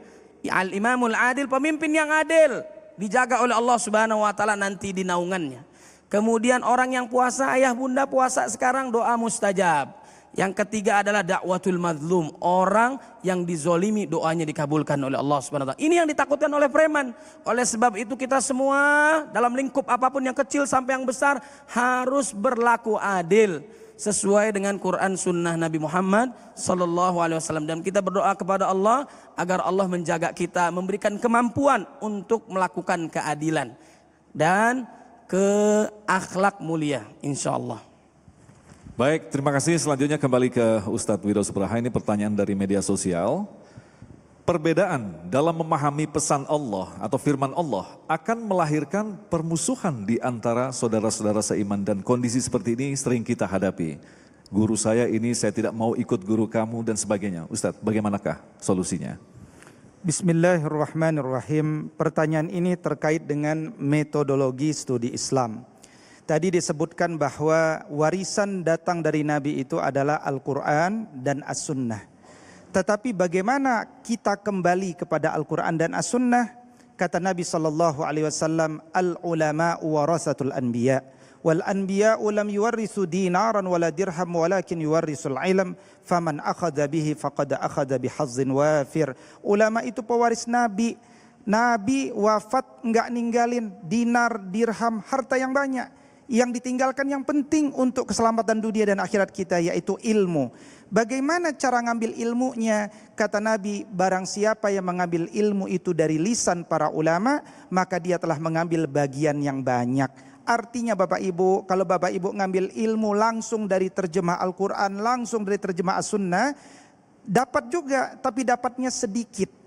pemimpin yang adil, dijaga oleh Allah Subhanahu wa taala nanti di naungannya. Kemudian orang yang puasa, ayah bunda puasa sekarang, doa mustajab. Yang ketiga adalah dakwatul mazlum, orang yang dizolimi doanya dikabulkan oleh Allah Subhanahu wa taala. Ini yang ditakutkan oleh preman. Oleh sebab itu kita semua dalam lingkup apapun yang kecil sampai yang besar harus berlaku adil sesuai dengan Quran Sunnah Nabi Muhammad sallallahu alaihi wasallam, dan kita berdoa kepada Allah agar Allah menjaga kita, memberikan kemampuan untuk melakukan keadilan. Dan ke akhlak mulia, insya Allah. Baik, terima kasih. Selanjutnya kembali ke Ustadz Widodo Subraha. Ini pertanyaan dari media sosial. Perbedaan dalam memahami pesan Allah atau firman Allah akan melahirkan permusuhan di antara saudara-saudara seiman, dan kondisi seperti ini sering kita hadapi. Guru saya ini, saya tidak mau ikut guru kamu dan sebagainya. Ustadz, bagaimanakah solusinya? Bismillahirrahmanirrahim. Pertanyaan ini terkait dengan metodologi studi Islam. Tadi disebutkan bahwa warisan datang dari Nabi itu adalah Al-Quran dan As-Sunnah. Tetapi bagaimana kita kembali kepada Al-Quran dan As-Sunnah? Kata Nabi SAW, Al-ulama'u warasatul anbiya. Wal anbiya'u lam yuwarrisu dinaran wala dirham walakin yuwarrisul ilm. Faman akhadha bihi faqad akhadha bihazzin wafir. Ulama itu pewaris Nabi. Nabi wafat enggak ninggalin dinar, dirham, harta yang banyak. Yang ditinggalkan yang penting untuk keselamatan dunia dan akhirat kita, yaitu ilmu. Bagaimana cara ngambil ilmunya? Kata Nabi, barang siapa yang mengambil ilmu itu dari lisan para ulama, maka dia telah mengambil bagian yang banyak. Artinya Bapak Ibu, kalau Bapak Ibu ngambil ilmu langsung dari terjemah Al-Quran, langsung dari terjemah As-Sunnah, dapat juga, tapi dapatnya sedikit.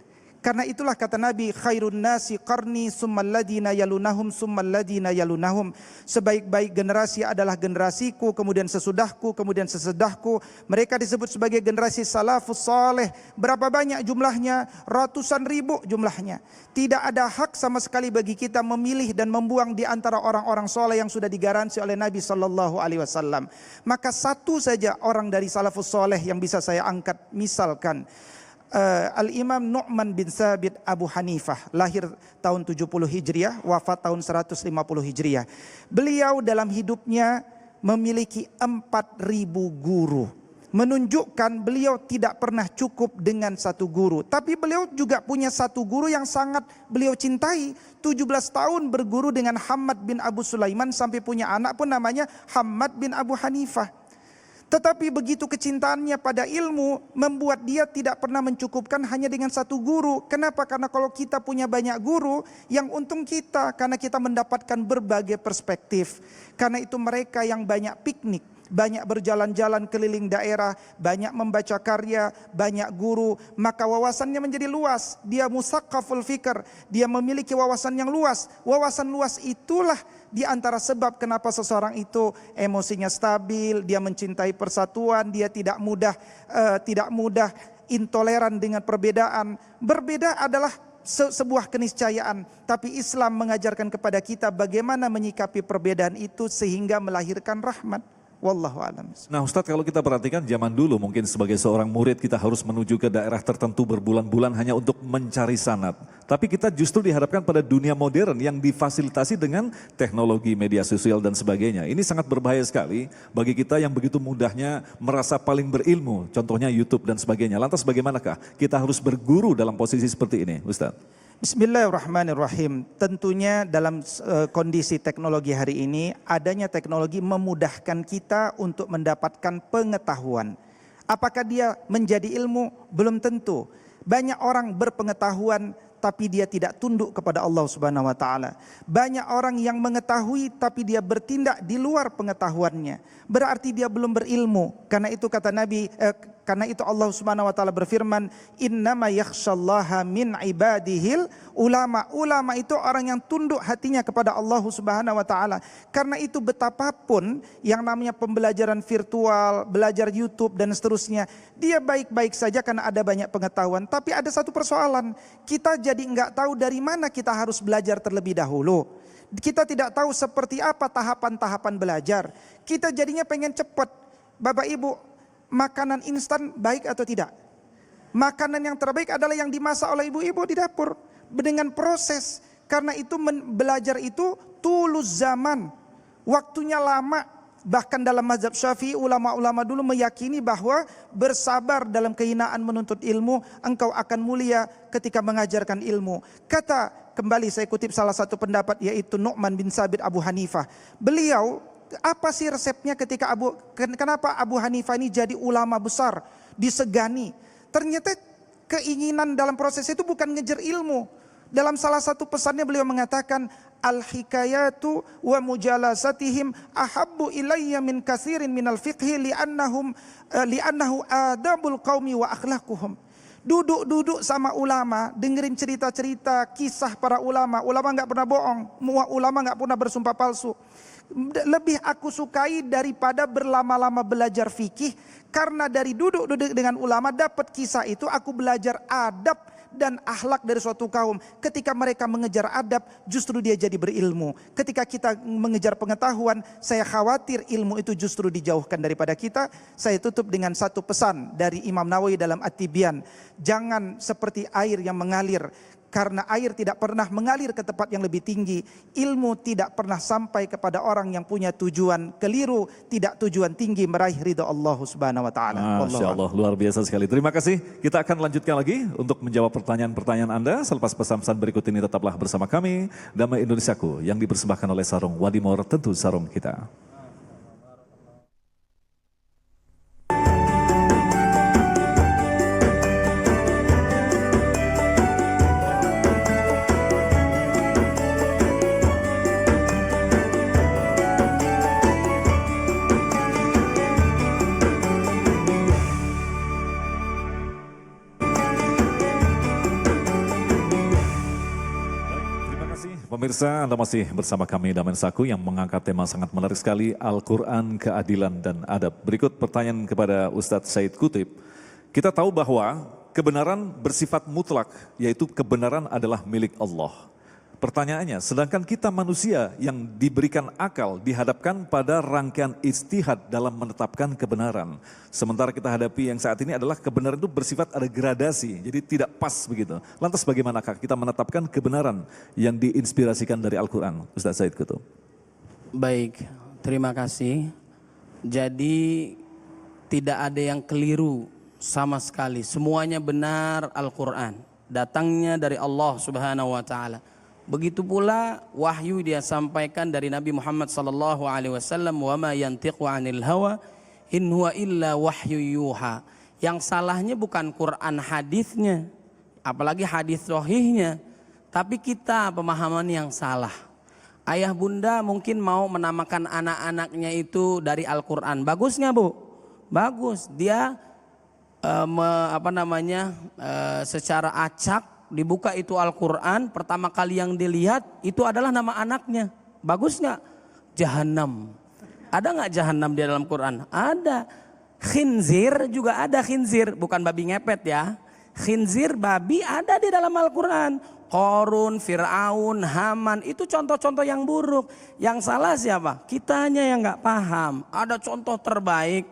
Karena itulah kata Nabi, khairun nasi qarni summal ladina yalunahum summal ladina yalunahum. Sebaik-baik generasi adalah generasiku, kemudian sesudahku, kemudian sesudahku. Mereka disebut sebagai generasi salafus saleh. Berapa banyak jumlahnya? Ratusan ribu jumlahnya. Tidak ada hak sama sekali bagi kita memilih dan membuang di antara orang-orang soleh yang sudah digaransi oleh Nabi SAW. Maka satu saja orang dari salafus soleh yang bisa saya angkat, misalkan Al-Imam Nu'man bin Thabit Abu Hanifah, lahir tahun 70 Hijriah, wafat tahun 150 Hijriah. Beliau dalam hidupnya memiliki 4.000 guru. Menunjukkan beliau tidak pernah cukup dengan satu guru. Tapi beliau juga punya satu guru yang sangat beliau cintai. 17 tahun berguru dengan Hammad bin Abu Sulaiman, sampai punya anak pun namanya Hammad bin Abu Hanifah. Tetapi begitu kecintaannya pada ilmu membuat dia tidak pernah mencukupkan hanya dengan satu guru. Kenapa? Karena kalau kita punya banyak guru, yang untung kita karena kita mendapatkan berbagai perspektif. Karena itu mereka yang banyak piknik, banyak berjalan-jalan keliling daerah, banyak membaca karya, banyak guru, maka wawasannya menjadi luas. Dia musaqqaful fikr, dia memiliki wawasan yang luas. Wawasan luas itulah di antara sebab kenapa seseorang itu emosinya stabil, dia mencintai persatuan, dia tidak mudah intoleran dengan perbedaan. Berbeda adalah sebuah keniscayaan, tapi Islam mengajarkan kepada kita bagaimana menyikapi perbedaan itu sehingga melahirkan rahmat. Wallahu a'lam. Nah Ustadz, kalau kita perhatikan zaman dulu mungkin sebagai seorang murid kita harus menuju ke daerah tertentu berbulan-bulan hanya untuk mencari sanad. Tapi kita justru dihadapkan pada dunia modern yang difasilitasi dengan teknologi media sosial dan sebagainya. Ini sangat berbahaya sekali bagi kita yang begitu mudahnya merasa paling berilmu. Contohnya YouTube dan sebagainya. Lantas bagaimanakah kita harus berguru dalam posisi seperti ini Ustadz? Bismillahirrahmanirrahim. Tentunya dalam kondisi teknologi hari ini, adanya teknologi memudahkan kita untuk mendapatkan pengetahuan. Apakah dia menjadi ilmu? Belum tentu. Banyak orang berpengetahuan tapi dia tidak tunduk kepada Allah Subhanahu wa taala. Banyak orang yang mengetahui tapi dia bertindak di luar pengetahuannya. Berarti dia belum berilmu. Karena itu kata Nabi, karena itu Allah Subhanahu wa taala berfirman, "Innama yakhsyallaha min ibadihil ulama." Ulama itu orang yang tunduk hatinya kepada Allah Subhanahu wa taala. Karena itu betapapun yang namanya pembelajaran virtual, belajar YouTube dan seterusnya, dia baik-baik saja karena ada banyak pengetahuan, tapi ada satu persoalan. Kita jadi enggak tahu dari mana kita harus belajar terlebih dahulu. Kita tidak tahu seperti apa tahapan-tahapan belajar. Kita jadinya pengen cepat. Bapak Ibu, makanan instan baik atau tidak? Makanan yang terbaik adalah yang dimasak oleh ibu-ibu di dapur dengan proses. Karena itu belajar itu tulus zaman, waktunya lama. Bahkan dalam mazhab Syafi'i, ulama-ulama dulu meyakini bahwa bersabar dalam kehinaan menuntut ilmu, engkau akan mulia ketika mengajarkan ilmu. Kata, kembali saya kutip salah satu pendapat, yaitu Nu'man bin Thabit Abu Hanifah. Beliau, apa sih resepnya ketika kenapa Abu Hanifah ini jadi ulama besar, disegani? Ternyata keinginan dalam proses itu bukan ngejar ilmu. Dalam salah satu pesannya beliau mengatakan, al-hikayatu wa mujalasatihim ahabbu ilayya min katsirin minal fiqhi li'annahu adabul qaumi wa akhlaquhum. Duduk-duduk sama ulama, dengerin cerita-cerita kisah para ulama. Ulama nggak pernah bohong, ulama nggak pernah bersumpah palsu. Lebih aku sukai daripada berlama-lama belajar fikih, karena dari duduk-duduk dengan ulama dapat kisah itu, aku belajar adab dan akhlak dari suatu kaum. Ketika mereka mengejar adab, justru dia jadi berilmu. Ketika kita mengejar pengetahuan, saya khawatir ilmu itu justru dijauhkan daripada kita. Saya tutup dengan satu pesan dari Imam Nawawi dalam At-Tibyan. Jangan seperti air yang mengalir, karena air tidak pernah mengalir ke tempat yang lebih tinggi. Ilmu tidak pernah sampai kepada orang yang punya tujuan keliru, tidak tujuan tinggi meraih ridha Allah Subhanahu wa taala. Masya Allah, luar biasa sekali. Terima kasih. Kita akan lanjutkan lagi untuk menjawab pertanyaan-pertanyaan Anda selepas pesan-pesan berikut ini. Tetaplah bersama kami, Damai Indonesiaku, yang dipersembahkan oleh Sarung Wadimor, tentu sarung kita. Pemirsa, Anda masih bersama kami Damen Saku yang mengangkat tema sangat menarik sekali, Al-Quran, Keadilan dan Adab. Berikut pertanyaan kepada Ustadz Said Kutip. Kita tahu bahwa kebenaran bersifat mutlak, yaitu kebenaran adalah milik Allah. Pertanyaannya, sedangkan kita manusia yang diberikan akal dihadapkan pada rangkaian ijtihad dalam menetapkan kebenaran. Sementara kita hadapi yang saat ini adalah kebenaran itu bersifat ada gradasi, jadi tidak pas begitu. Lantas bagaimanakah kita menetapkan kebenaran yang diinspirasikan dari Al-Quran? Ustaz Said Kutub. Baik, terima kasih. Jadi tidak ada yang keliru sama sekali. Semuanya benar Al-Quran. Datangnya dari Allah Subhanahu wa taala. Begitu pula wahyu dia sampaikan dari Nabi Muhammad sallallahu alaihi wasallam, wa ma yantiqu 'anil hawa in huwa illa wahyu yuha. Yang salahnya bukan Quran hadisnya, apalagi hadis sahihnya, tapi kita pemahaman yang salah. Ayah bunda mungkin mau menamakan anak-anaknya itu dari Al-Quran. Bagus nggak Bu? Bagus. Dia secara acak dibuka itu Al-Quran, pertama kali yang dilihat itu adalah nama anaknya. Bagus nggak? Jahannam. Ada nggak Jahannam di dalam Quran? Ada. Khinzir juga ada, khinzir, bukan babi ngepet ya. Khinzir, babi ada di dalam Al-Quran. Qarun, Fir'aun, Haman, itu contoh-contoh yang buruk. Yang salah siapa? Kitanya yang nggak paham. Ada contoh terbaik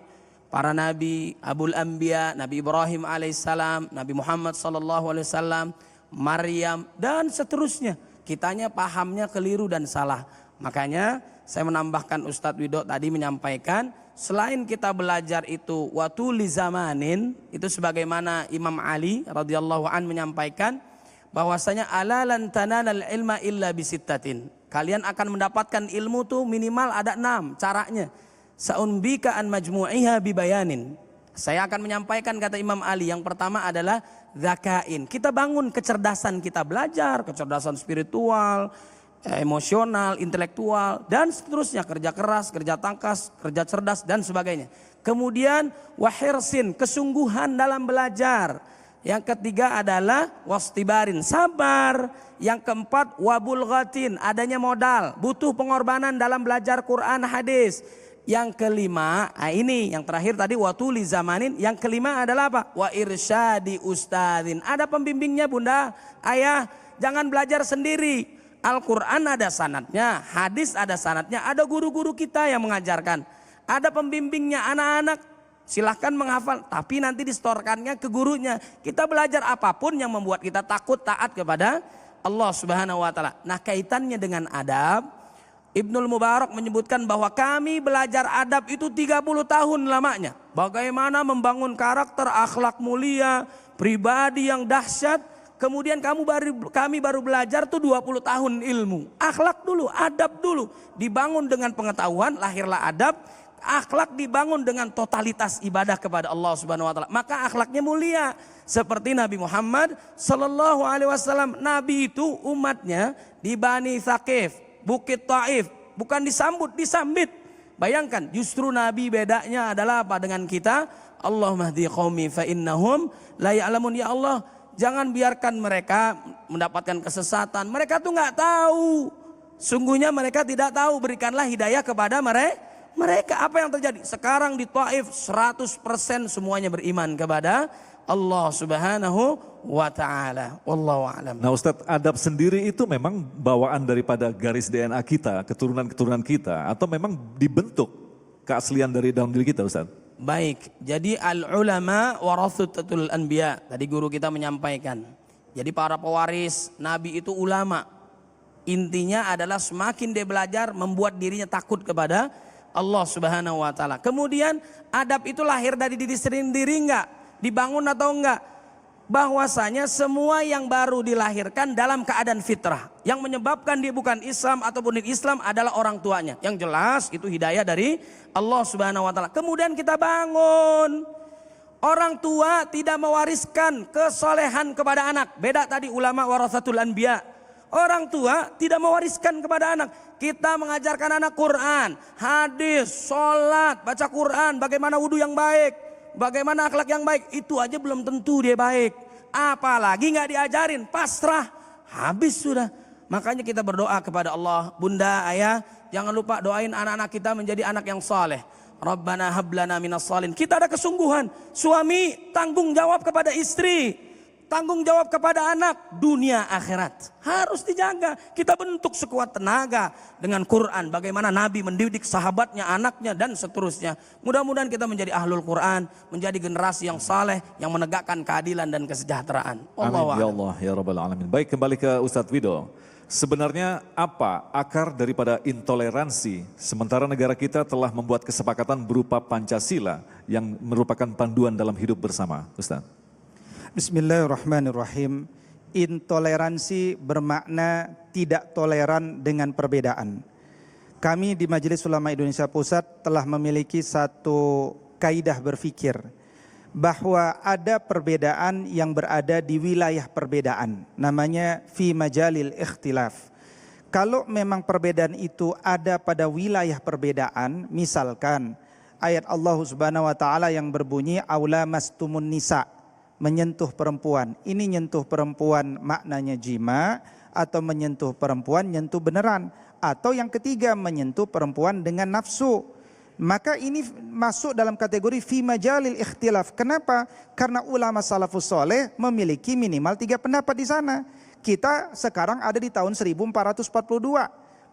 para nabi, Abul Anbiya, Nabi Ibrahim alaihissalam, Nabi Muhammad sallallahu alaihi wasallam, Maryam dan seterusnya. Kitanya pahamnya keliru dan salah. Makanya saya menambahkan, Ustadz Wido tadi menyampaikan, selain kita belajar itu watuli zamanin, itu sebagaimana Imam Ali radhiyallahu an menyampaikan bahwasanya ala lan tanalal ilma illa bisittatin. Kalian akan mendapatkan ilmu tuh minimal ada 6 caranya. Sa'unbika an majmu'iha bibayanin. Saya akan menyampaikan, kata Imam Ali, yang pertama adalah zakain. Kita bangun kecerdasan, kita belajar kecerdasan spiritual, emosional, intelektual dan seterusnya, kerja keras, kerja tangkas, kerja cerdas dan sebagainya. Kemudian wahirsin, kesungguhan dalam belajar. Yang ketiga adalah wastibarin, sabar. Yang keempat wabulghatin, adanya modal, butuh pengorbanan dalam belajar Quran hadis. Yang kelima, ini yang terakhir tadi watuli zamanin. Yang kelima adalah apa? Wa irsyadi ustadzin. Ada pembimbingnya bunda, ayah, jangan belajar sendiri. Al-Quran ada sanadnya, hadis ada sanadnya, ada guru-guru kita yang mengajarkan. Ada pembimbingnya, anak-anak silahkan menghafal, tapi nanti distorkannya ke gurunya. Kita belajar apapun yang membuat kita takut taat kepada Allah Subhanahu wa taala. Nah, kaitannya dengan adab, Ibnul Mubarak menyebutkan bahwa kami belajar adab itu 30 tahun lamanya. Bagaimana membangun karakter, akhlak mulia, pribadi yang dahsyat. Kemudian kami baru belajar tuh 20 tahun ilmu. Akhlak dulu, adab dulu. Dibangun dengan pengetahuan, lahirlah adab. Akhlak dibangun dengan totalitas ibadah kepada Allah Subhanahu wa taala. Maka akhlaknya mulia. Seperti Nabi Muhammad sallallahu alaihi wasallam. Nabi itu umatnya di Bani Thaqif, Bukit Taif, bukan disambut, disambit. Bayangkan, justru Nabi bedanya adalah apa dengan kita? Allahumma hdi qaumi fa innahum la ya'lamun. Ya Allah, jangan biarkan mereka mendapatkan kesesatan. Mereka tuh nggak tahu. Sungguhnya mereka tidak tahu. Berikanlah hidayah kepada mereka. Apa yang terjadi? Sekarang di Taif 100% semuanya beriman kepada Allah Subhanahu wa ta'ala. Wallahu a'lam. Nah Ustadz, adab sendiri itu memang bawaan daripada garis DNA kita, keturunan-keturunan kita, atau memang dibentuk keaslian dari dalam diri kita Ustadz? Baik, jadi al-ulama warathatul anbiya. Tadi guru kita menyampaikan. Jadi para pewaris Nabi itu ulama. Intinya adalah semakin dia belajar membuat dirinya takut kepada Allah Subhanahu wa ta'ala. Kemudian adab itu lahir dari diri sendiri enggak? Dibangun atau enggak? Bahwasanya semua yang baru dilahirkan dalam keadaan fitrah. Yang menyebabkan dia bukan Islam ataupun Islam adalah orang tuanya. Yang jelas itu hidayah dari Allah Subhanahu wa ta'ala. Kemudian kita bangun. Orang tua tidak mewariskan kesolehan kepada anak. Beda tadi ulama warathatul anbiya. Orang tua tidak mewariskan kepada anak. Kita mengajarkan anak Quran, hadis, sholat, baca Quran, bagaimana wudu yang baik, bagaimana akhlak yang baik. Itu aja belum tentu dia baik. Apalagi nggak diajarin, pasrah, habis sudah. Makanya kita berdoa kepada Allah, bunda, ayah, jangan lupa doain anak-anak kita menjadi anak yang saleh. Rabbana hablana minas salihin. Kita ada kesungguhan. Suami tanggung jawab kepada istri, tanggung jawab kepada anak, dunia akhirat harus dijaga. Kita bentuk sekuat tenaga dengan Quran. Bagaimana Nabi mendidik sahabatnya, anaknya dan seterusnya. Mudah-mudahan kita menjadi ahlul Quran, menjadi generasi yang saleh, yang menegakkan keadilan dan kesejahteraan. Amin ya Allah ya Rabbal Alamin. Baik, kembali ke Ustadz Wido. Sebenarnya apa akar daripada intoleransi sementara negara kita telah membuat kesepakatan berupa Pancasila yang merupakan panduan dalam hidup bersama, Ustadz? Bismillahirrahmanirrahim. Intoleransi bermakna tidak toleran dengan perbedaan. Kami di Majelis Ulama Indonesia Pusat telah memiliki satu kaidah berfikir bahwa ada perbedaan yang berada di wilayah perbedaan. Namanya fi majalil ikhtilaf. Kalau memang perbedaan itu ada pada wilayah perbedaan, misalkan ayat Allah Subhanahu wa taala yang berbunyi aula mastumun nisa, menyentuh perempuan. Ini nyentuh perempuan maknanya jima, atau menyentuh perempuan nyentuh beneran, atau yang ketiga menyentuh perempuan dengan nafsu. Maka ini masuk dalam kategori fi majalil ikhtilaf. Kenapa? Karena ulama salafus soleh memiliki minimal 3 pendapat di sana. Kita sekarang ada di tahun 1442.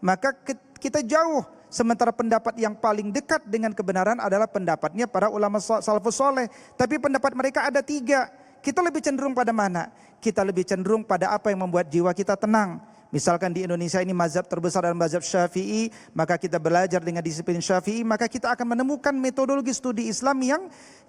Maka kita jauh. Sementara pendapat yang paling dekat dengan kebenaran adalah pendapatnya para ulama salafus soleh. Tapi pendapat mereka ada 3. Kita lebih cenderung pada mana? Kita lebih cenderung pada apa yang membuat jiwa kita tenang. Misalkan di Indonesia ini mazhab terbesar adalah mazhab Syafi'i, maka kita belajar dengan disiplin Syafi'i, maka kita akan menemukan metodologi studi Islam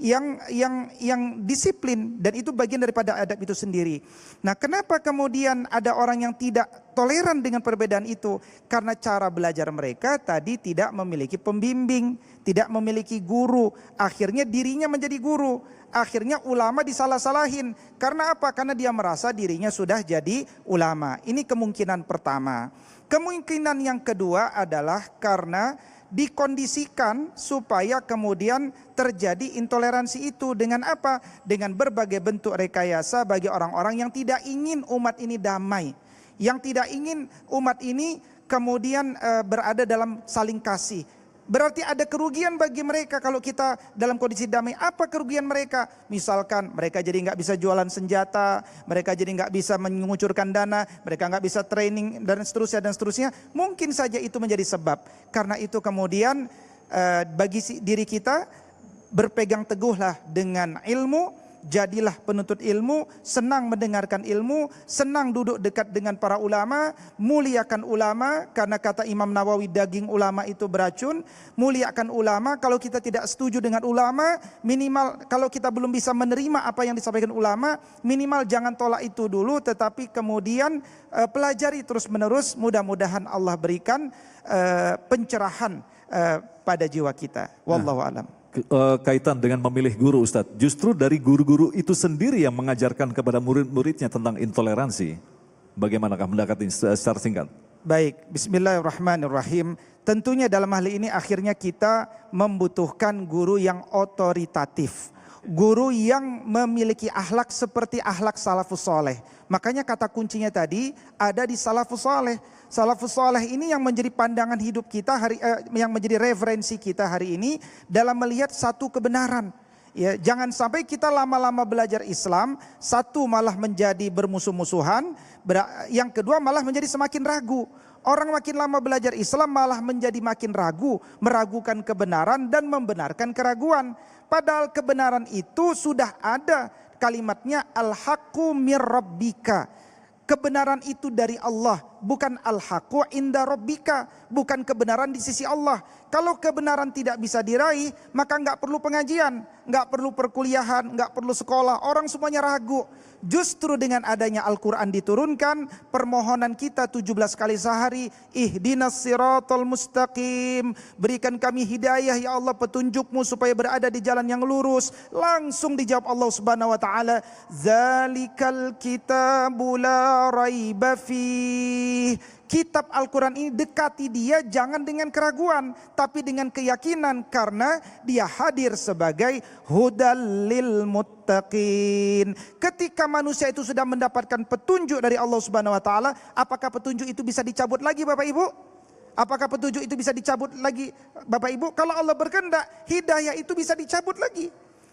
yang disiplin, dan itu bagian daripada adab itu sendiri. Nah, kenapa kemudian ada orang yang tidak toleran dengan perbedaan itu? Karena cara belajar mereka tadi tidak memiliki pembimbing, tidak memiliki guru, akhirnya dirinya menjadi guru. Akhirnya ulama disalah-salahin. Karena apa? Karena dia merasa dirinya sudah jadi ulama. Ini kemungkinan pertama. Kemungkinan yang kedua adalah karena dikondisikan supaya kemudian terjadi intoleransi itu. Dengan apa? Dengan berbagai bentuk rekayasa bagi orang-orang yang tidak ingin umat ini damai. Yang tidak ingin umat ini kemudian berada dalam saling kasih. Berarti ada kerugian bagi mereka kalau kita dalam kondisi damai. Apa kerugian mereka? Misalkan mereka jadi nggak bisa jualan senjata, mereka jadi nggak bisa mengucurkan dana, mereka nggak bisa training dan seterusnya. Mungkin saja itu menjadi sebab. Karena itu kemudian bagi diri kita berpegang teguhlah dengan ilmu. Jadilah penuntut ilmu, senang mendengarkan ilmu, senang duduk dekat dengan para ulama, muliakan ulama, karena kata Imam Nawawi daging ulama itu beracun. Muliakan ulama. Kalau kita tidak setuju dengan ulama, minimal kalau kita belum bisa menerima apa yang disampaikan ulama, minimal jangan tolak itu dulu, tetapi kemudian pelajari terus menerus. Mudah-mudahan Allah berikan pencerahan pada jiwa kita. Wallahu alam. Kaitan dengan memilih guru Ustadz, justru dari guru-guru itu sendiri yang mengajarkan kepada murid-muridnya tentang intoleransi. Bagaimanakah mendekati secara singkat? Baik, bismillahirrahmanirrahim. Tentunya dalam hal ini akhirnya kita membutuhkan guru yang otoritatif. Guru yang memiliki akhlak seperti akhlak salafus soleh. Makanya kata kuncinya tadi ada di salafus soleh. Salafus soleh ini yang menjadi pandangan hidup kita yang menjadi referensi kita hari ini dalam melihat satu kebenaran. Ya, jangan sampai kita lama-lama belajar Islam, satu malah menjadi bermusuh-musuhan, yang kedua malah menjadi semakin ragu. Orang makin lama belajar Islam malah menjadi makin ragu, meragukan kebenaran dan membenarkan keraguan. Padahal kebenaran itu sudah ada kalimatnya al-haqqu mir rabbika. Kebenaran itu dari Allah, bukan al-haqqu inda rabbika, bukan kebenaran di sisi Allah. Kalau kebenaran tidak bisa diraih, maka enggak perlu pengajian, enggak perlu perkuliahan, enggak perlu sekolah. Orang semuanya ragu. Justru dengan adanya Al-Quran diturunkan, permohonan kita 17 kali sehari, ihdinas siratal mustaqim, berikan kami hidayah ya Allah, petunjukmu supaya berada di jalan yang lurus. Langsung dijawab Allah Subhanahu wa taala, zalikal kitabu la raiba fih. Kitab Al-Quran ini dekati dia jangan dengan keraguan, tapi dengan keyakinan, karena dia hadir sebagai hudal lil muttaqin. Ketika manusia itu sudah mendapatkan petunjuk dari Allah Subhanahu wa taala, apakah petunjuk itu bisa dicabut lagi Bapak Ibu? Apakah petunjuk itu bisa dicabut lagi Bapak Ibu? Kalau Allah berkehendak, hidayah itu bisa dicabut lagi.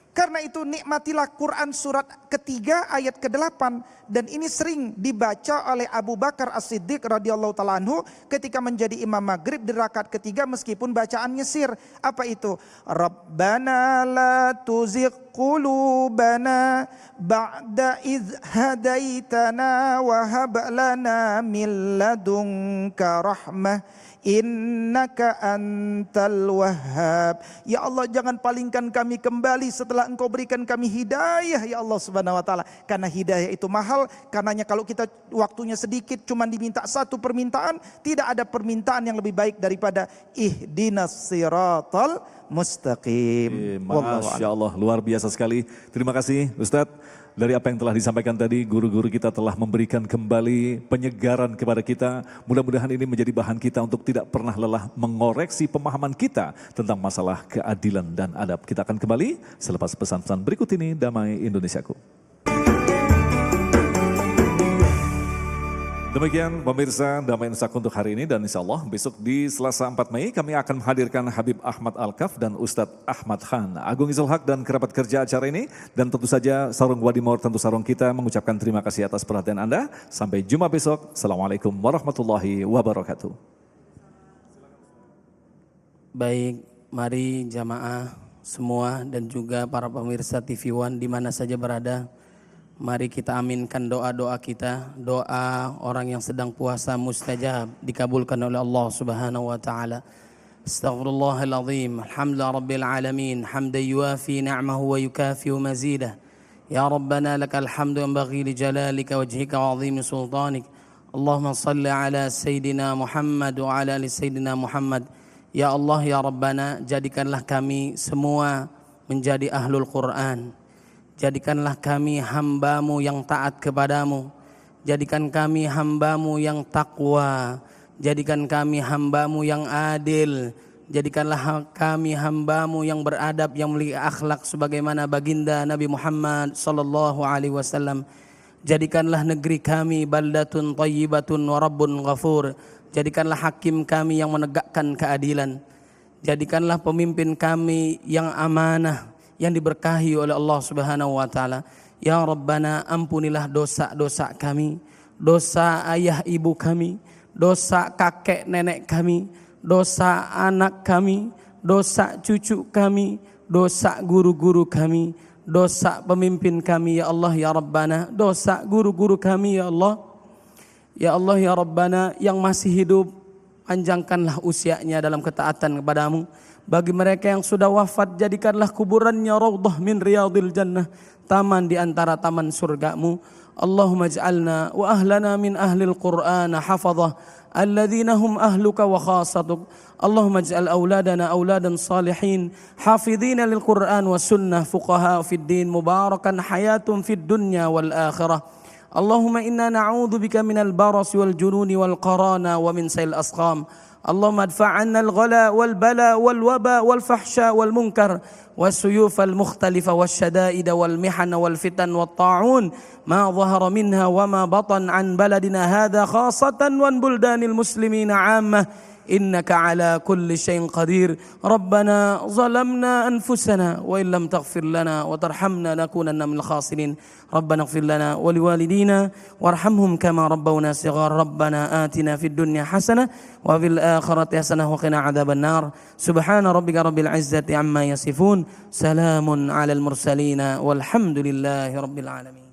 Karena itu nikmatilah Quran surat ketiga ayat ke-8, dan ini sering dibaca oleh Abu Bakar As-Siddiq radhiyallahu taala anhu ketika menjadi imam maghrib di rakaat ketiga meskipun bacaannya sir. Apa itu? Rabbana la tuzigh qulubana ba'da idh hadaitana wa hab lana min ladunka rahmah innaka antal wahhab. Ya Allah, jangan palingkan kami kembali setelah Engkau berikan kami hidayah ya Allah Subhanahu wa taala. Karena hidayah itu mahal, karenanya kalau kita waktunya sedikit cuma diminta satu permintaan, tidak ada permintaan yang lebih baik daripada ihdinas siratal mustaqim. Masya Allah, luar biasa sekali. Terima kasih Ustadz. Dari apa yang telah disampaikan tadi, guru-guru kita telah memberikan kembali penyegaran kepada kita. Mudah-mudahan ini menjadi bahan kita untuk tidak pernah lelah mengoreksi pemahaman kita tentang masalah keadilan dan adab. Kita akan kembali selepas pesan-pesan berikut ini. Damai Indonesiaku. Demikian pemirsa Damai Indonesiaku untuk hari ini, dan insya Allah besok di Selasa 4 Mei kami akan menghadirkan Habib Ahmad Al-Kaf dan Ustadz Ahmad Khan, Agung Izul Haq dan kerabat kerja acara ini. Dan tentu saja Sarung Wadimor, tentu sarung kita mengucapkan terima kasih atas perhatian Anda. Sampai jumpa besok. Assalamualaikum warahmatullahi wabarakatuh. Baik, mari jamaah semua dan juga para pemirsa TV One di mana saja berada. Mari kita aminkan doa-doa kita, doa orang yang sedang puasa mustajab, dikabulkan oleh Allah Subhanahu wa taala. Astaghfirullahalazim. Alhamdulillah rabbil alamin, hamdan yuafi ni'amahu wa yukafi mazidah. Ya Rabbana lakal hamdu yanbaghi li jalalika wajhika wa 'azimi sultanik. Allahumma salli ala sayyidina Muhammad wa ala ali sayyidina Muhammad. Ya Allah ya Rabbana, jadikanlah kami semua menjadi ahlul Quran. Jadikanlah kami hamba-Mu yang taat kepadamu. Jadikan kami hamba-Mu yang takwa. Jadikan kami hamba-Mu yang adil. Jadikanlah kami hamba-Mu yang beradab, yang memiliki akhlak sebagaimana baginda Nabi Muhammad sallallahu alaihi wasallam. Jadikanlah negeri kami baldatun thayyibatun wa rabbun ghafur. Jadikanlah hakim kami yang menegakkan keadilan. Jadikanlah pemimpin kami yang amanah, yang diberkahi oleh Allah Subhanahu wa taala. Ya Rabbana, ampunilah dosa-dosa kami, dosa ayah ibu kami, dosa kakek nenek kami, dosa anak kami, dosa cucu kami, dosa guru-guru kami, dosa pemimpin kami ya Allah ya Rabbana, dosa guru-guru kami ya Allah. Ya Allah ya Rabbana, yang masih hidup panjangkanlah usianya dalam ketaatan kepadamu. Bagi mereka yang sudah wafat, jadikanlah kuburannya raudhah min riyadil jannah, taman di antara taman surgamu. Allahumma ij'alna wa ahlana min ahlil Qur'an hafadhah الذين هم أهلك وخاصتك. اللهم اجعل أولادنا أولادا صالحين حافظين للقرآن والسنة فقهاء في الدين مباركا حياة في الدنيا والآخرة. اللهم إنا نعوذ بك من البرص والجنون والقرانة ومن سيء الأسقام. اللهم ادفع عنا الغلاء والبلاء والوباء والفحشاء والمنكر والسيوف المختلفة والشدائد والمحن والفتن والطاعون ما ظهر منها وما بطن عن بلدنا هذا خاصة وعن بلدان المسلمين عامة، إنك على كل شيء قدير. ربنا ظلمنا أنفسنا وإن لم تغفر لنا وترحمنا لنكونن من الخاسرين. ربنا اغفر لنا ولوالدينا وارحمهم كما ربونا صغار. ربنا آتنا في الدنيا حسنة وفي الآخرة حسنة وقنا عذاب النار. سبحان ربك رب العزة عما يصفون، سلام على المرسلين والحمد لله رب العالمين.